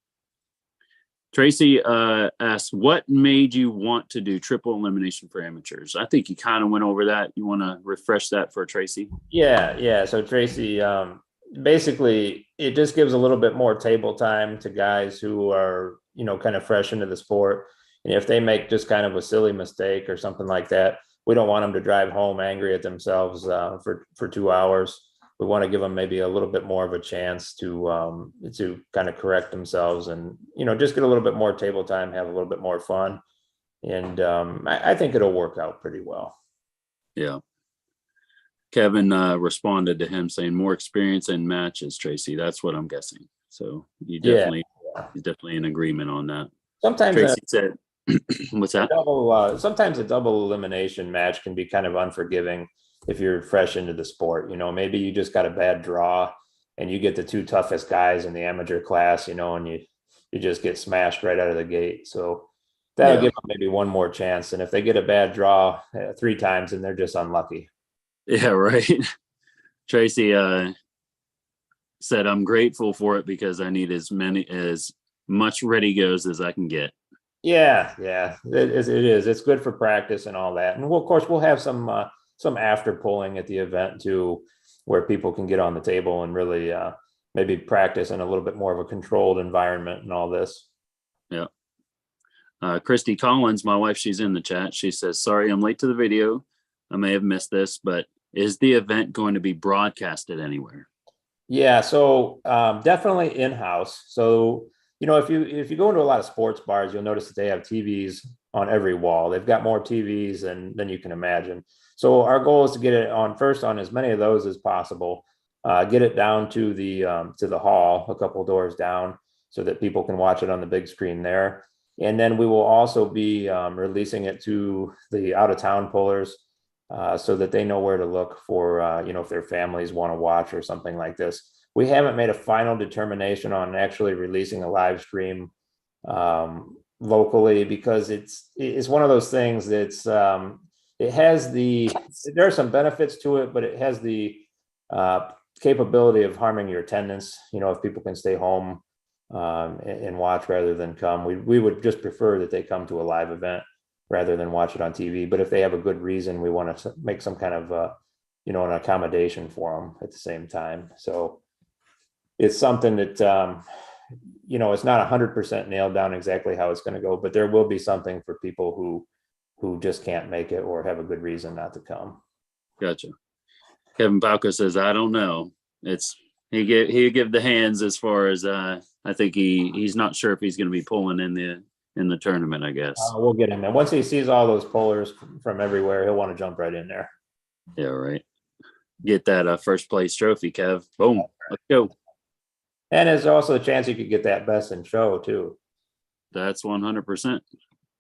Tracy asked, "What made you want to do triple elimination for amateurs?" I think you kind of went over that. You want to refresh that for Tracy? Yeah. So Tracy, basically, it just gives a little bit more table time to guys who are, kind of fresh into the sport. And if they make just kind of a silly mistake or something like that, we don't want them to drive home angry at themselves for 2 hours. We want to give them maybe a little bit more of a chance to kind of correct themselves and, just get a little bit more table time, have a little bit more fun. And I think it'll work out pretty well. Yeah. Kevin responded to him saying more experience in matches, Tracy. That's what I'm guessing. So he's definitely in agreement on that. Sometimes Tracy said, what's that? Sometimes a double elimination match can be kind of unforgiving if you're fresh into the sport. Maybe you just got a bad draw and you get the two toughest guys in the amateur class, and you just get smashed right out of the gate. So that'll give them maybe one more chance. And if they get a bad draw 3 times, then they're just unlucky. Yeah, right. Tracy said, "I'm grateful for it because I need as much ready goes as I can get." Yeah, it is. It's good for practice and all that. And of course, we'll have some after pulling at the event too, where people can get on the table and really maybe practice in a little bit more of a controlled environment and all this. Yeah. Christy Collins, my wife, she's in the chat. She says, "Sorry, I'm late to the video. I may have missed this, but is the event going to be broadcasted anywhere?" Yeah, so definitely in-house. So, if you go into a lot of sports bars, you'll notice that they have TVs on every wall. They've got more TVs than you can imagine. So our goal is to get it on as many of those as possible. Get it down to the hall, a couple doors down, so that people can watch it on the big screen there. And then we will also be releasing it to the out-of-town pullers. So that they know where to look for, if their families want to watch or something like this. We haven't made a final determination on actually releasing a live stream locally because it's one of those things that's there are some benefits to it, but it has the capability of harming your attendance. If people can stay home and watch rather than come, we would just prefer that they come to a live event rather than watch it on TV. But if they have a good reason, we want to make some kind of, an accommodation for them at the same time. So it's something that, it's not 100% nailed down exactly how it's going to go, but there will be something for people who just can't make it or have a good reason not to come. Gotcha. Kevin Palco says, I don't know. He give the hands as far as I think he's not sure if he's going to be pulling in the tournament, I guess. We'll get him in. Once he sees all those pullers from everywhere, he'll want to jump right in there. Yeah, right. Get that first place trophy, Kev. Boom. Let's go. And there's also a chance you could get that best in show too. That's 100%.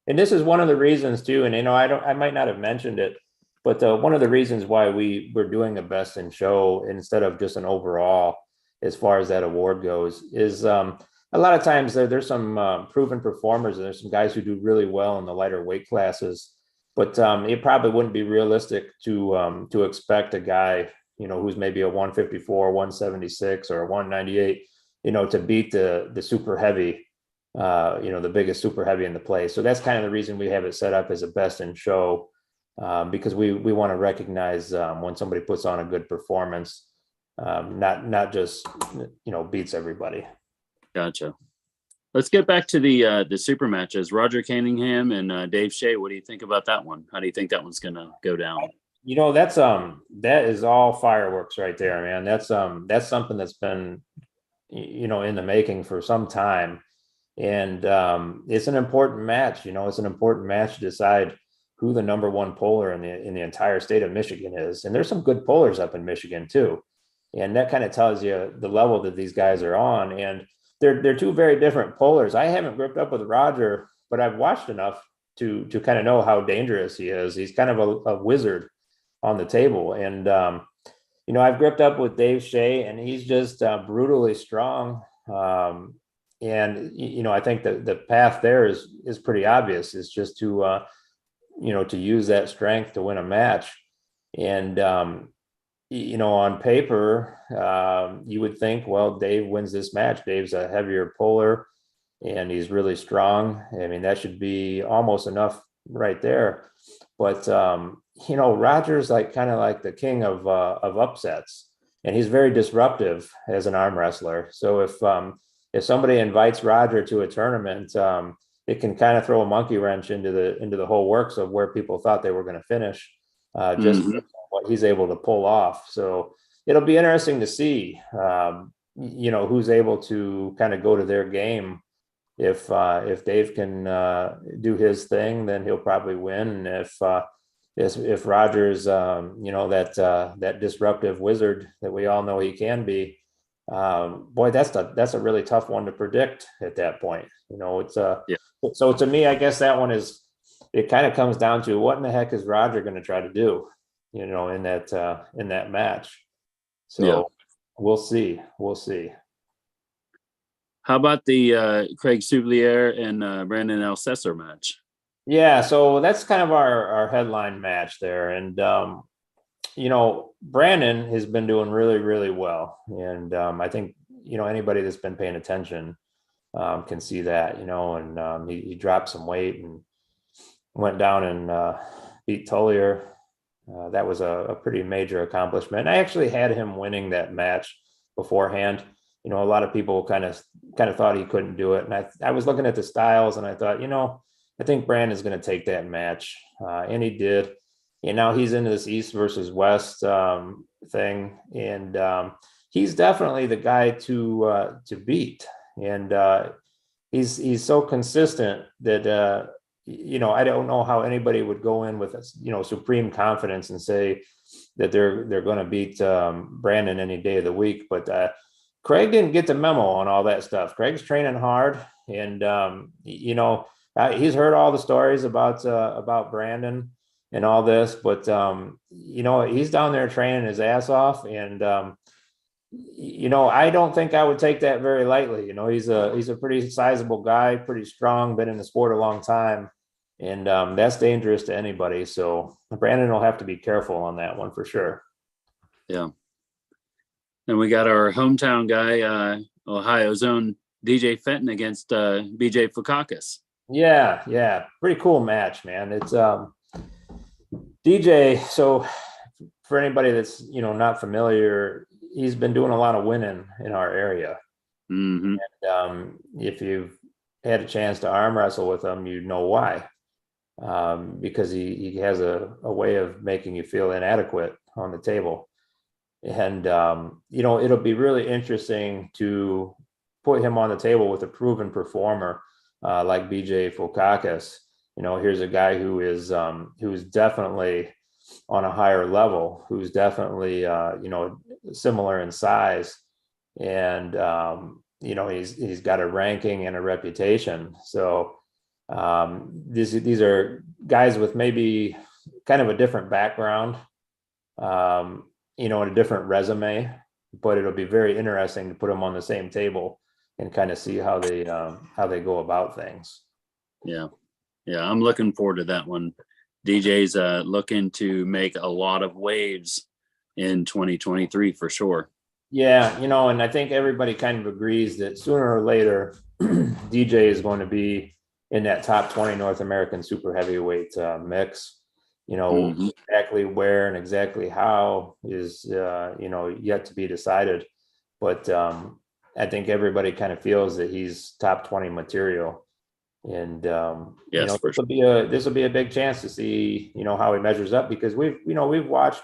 And this is one of the reasons too. And I might not have mentioned it, but one of the reasons why we're doing a best in show instead of just an overall, as far as that award goes, is a lot of times there's some proven performers, and there's some guys who do really well in the lighter weight classes. But it probably wouldn't be realistic to expect a guy, who's maybe a 154, 176, or 198, to beat the super heavy, the biggest super heavy in the place. So that's kind of the reason we have it set up as a best in show, because we want to recognize when somebody puts on a good performance, not just beats everybody. Gotcha. Let's get back to the super matches. Roger Cunningham and Dave Shea. What do you think about that one? How do you think that one's gonna go down? That is all fireworks right there, man. That's something that's been in the making for some time, and it's an important match. It's an important match to decide who the number one poller in the entire state of Michigan is, and there's some good pollers up in Michigan too, and that kind of tells you the level that these guys are on. And they're two very different pollers. I haven't gripped up with Roger, but I've watched enough to kind of know how dangerous he is. He's kind of a wizard on the table. And, I've gripped up with Dave Shea, and he's just brutally strong. And, I think that the path there is pretty obvious. It's just to use that strength to win a match. And, on paper, you would think, well, Dave wins this match. Dave's a heavier puller and he's really strong. I mean, that should be almost enough right there. But, Roger's kind of the king of upsets, and he's very disruptive as an arm wrestler. So if somebody invites Roger to a tournament, it can kind of throw a monkey wrench into the whole works of where people thought they were going to finish, just what he's able to pull off. So it'll be interesting to see, who's able to kind of go to their game. If Dave can do his thing, then he'll probably win. And if Roger's, that disruptive wizard that we all know he can be, boy, that's a really tough one to predict at that point. So to me, I guess that one it kind of comes down to what in the heck is Roger going to try to do, in that match. So we'll see. How about the Craig Soublier and Brandon Alcesser match? Yeah, so that's kind of our headline match there. And, Brandon has been doing really, really well. And I think, anybody that's been paying attention can see that, and he dropped some weight and went down and beat Tullier. That was a pretty major accomplishment. I actually had him winning that match beforehand. A lot of people kind of thought he couldn't do it. And I was looking at the styles and I thought, I think Brandon's going to take that match. And he did. And now he's into this East versus West thing. And he's definitely the guy to beat. And he's so consistent that, I don't know how anybody would go in with, supreme confidence and say that they're going to beat Brandon any day of the week. But Craig didn't get the memo on all that stuff. Craig's training hard, and he's heard all the stories about Brandon and all this, but he's down there training his ass off, and I don't think I would take that very lightly. He's a pretty sizable guy, pretty strong, been in the sport a long time, and that's dangerous to anybody. So Brandon will have to be careful on that one for sure. Yeah. And we got our hometown guy, Ohio's own DJ Fenton against BJ Fukakis. Yeah. Pretty cool match, man. It's DJ. So for anybody that's, not familiar, he's been doing a lot of winning in our area. Mm-hmm. If you've had a chance to arm wrestle with him, you know why. Because he has a way of making you feel inadequate on the table. And, it'll be really interesting to put him on the table with a proven performer like BJ Fokakis. Here's a guy who's definitely on a higher level, who's definitely, similar in size. And, he's got a ranking and a reputation. So these are guys with maybe kind of a different background, and a different resume, but it'll be very interesting to put them on the same table and kind of see how they go about things. Yeah. I'm looking forward to that one. DJ's looking to make a lot of waves in 2023 for sure. Yeah, and I think everybody kind of agrees that sooner or later, DJ is going to be in that top 20 North American super heavyweight mix. Exactly where and exactly how is, yet to be decided. But I think everybody kind of feels that he's top 20 material. And, yes, this will be a big chance to see, how he measures up, because we've watched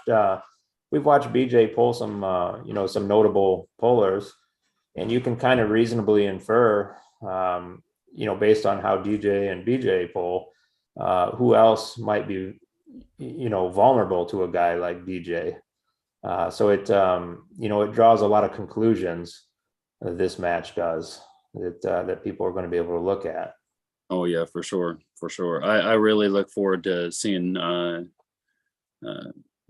BJ pull some notable pullers, and you can kind of reasonably infer, based on how DJ and BJ pull, who else might be, vulnerable to a guy like DJ. So it draws a lot of conclusions. This match does that people are going to be able to look at. Oh yeah, for sure. I really look forward to seeing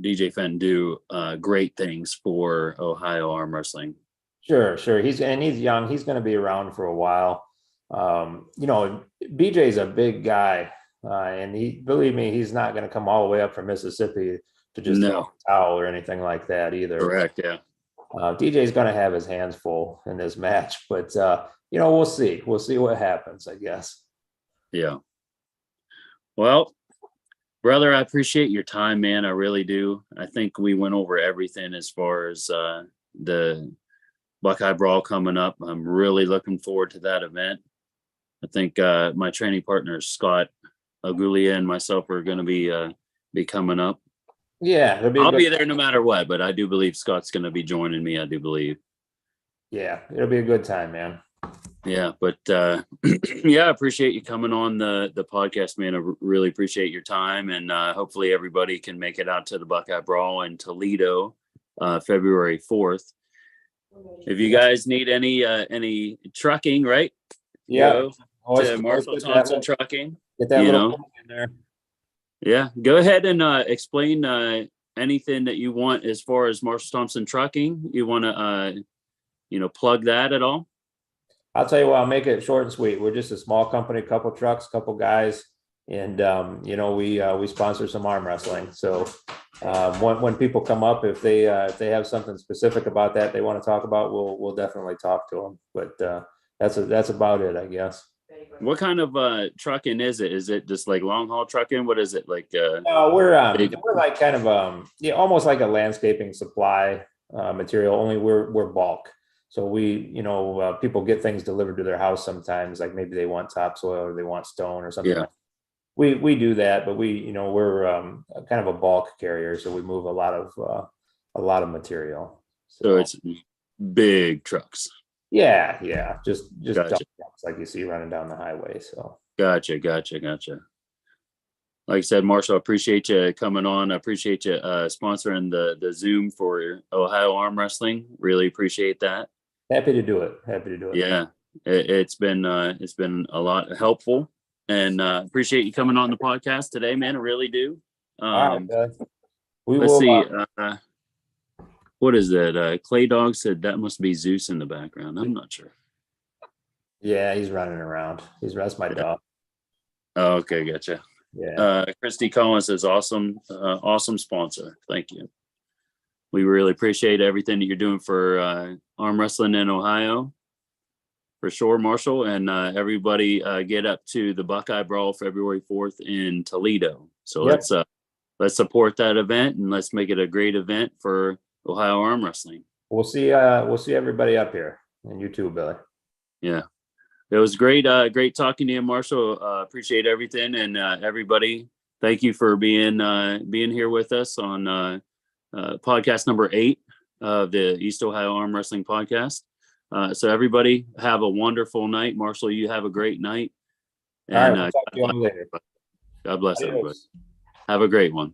DJ Fenn do great things for Ohio arm wrestling. Sure. He's young. He's going to be around for a while. BJ's a big guy, and believe me, he's not going to come all the way up from Mississippi to just throw a towel or anything like that either. Correct. Yeah. DJ's going to have his hands full in this match, but we'll see. We'll see what happens, I guess. Yeah. Well, brother, I appreciate your time, man. I really do. I think we went over everything as far as the Buckeye Brawl coming up. I'm really looking forward to that event. I think my training partner, Scott Agulia, and myself are going to be coming up. Yeah. I'll be there no matter what, but I do believe Scott's going to be joining me. I do believe. Yeah, it'll be a good time, man. Yeah, but yeah, I appreciate you coming on the podcast, man. I really appreciate your time, and hopefully everybody can make it out to the Buckeye Brawl in Toledo, February 4th. If you guys need any trucking, right? Yeah, to Marshall Thompson Trucking. Get that little in there. Yeah, go ahead and explain anything that you want as far as Marshall Thompson Trucking. You want to plug that at all? I'll tell you what, I'll make it short and sweet. We're just a small company, couple trucks, couple guys, and we sponsor some arm wrestling. So when people come up, if they have something specific about that they want to talk about, we'll definitely talk to them. But that's about it, I guess. What kind of trucking is it? Is it just like long haul trucking? What is it like? We're like kind of almost like a landscaping supply material. Only we're bulk. So people get things delivered to their house sometimes, like maybe they want topsoil or they want stone or something. Yeah. We do that, but we're kind of a bulk carrier, so we move a lot of material. So it's big trucks. Yeah, just gotcha. Dump trucks like you see running down the highway. So gotcha. Like I said, Marshall, I appreciate you coming on. I appreciate you sponsoring the Zoom for Ohio Arm Wrestling. Really appreciate that. Happy to do it. Yeah, it's been a lot helpful, and appreciate you coming on the podcast today, man. I really do. All right, let's see. What is that? Clay Dog said that must be Zeus in the background. I'm not sure. Yeah, he's running around. That's my dog. Oh, okay, gotcha. Yeah. Christy Collins says awesome sponsor. Thank you. We really appreciate everything that you're doing for arm wrestling in Ohio, for sure, Marshall. And everybody get up to the Buckeye Brawl February 4th in Toledo. So let's support that event, and let's make it a great event for Ohio arm wrestling. We'll see everybody up here, and you too, Billy. Yeah. It was great talking to you, Marshall. Appreciate everything, and everybody. Thank you for being here with us on podcast number 8 of the East Ohio Arm Wrestling Podcast. So everybody have a wonderful night. Marshall, you have a great night. All right, And we'll talk to you all later. God bless everybody. Adios. Have a great one.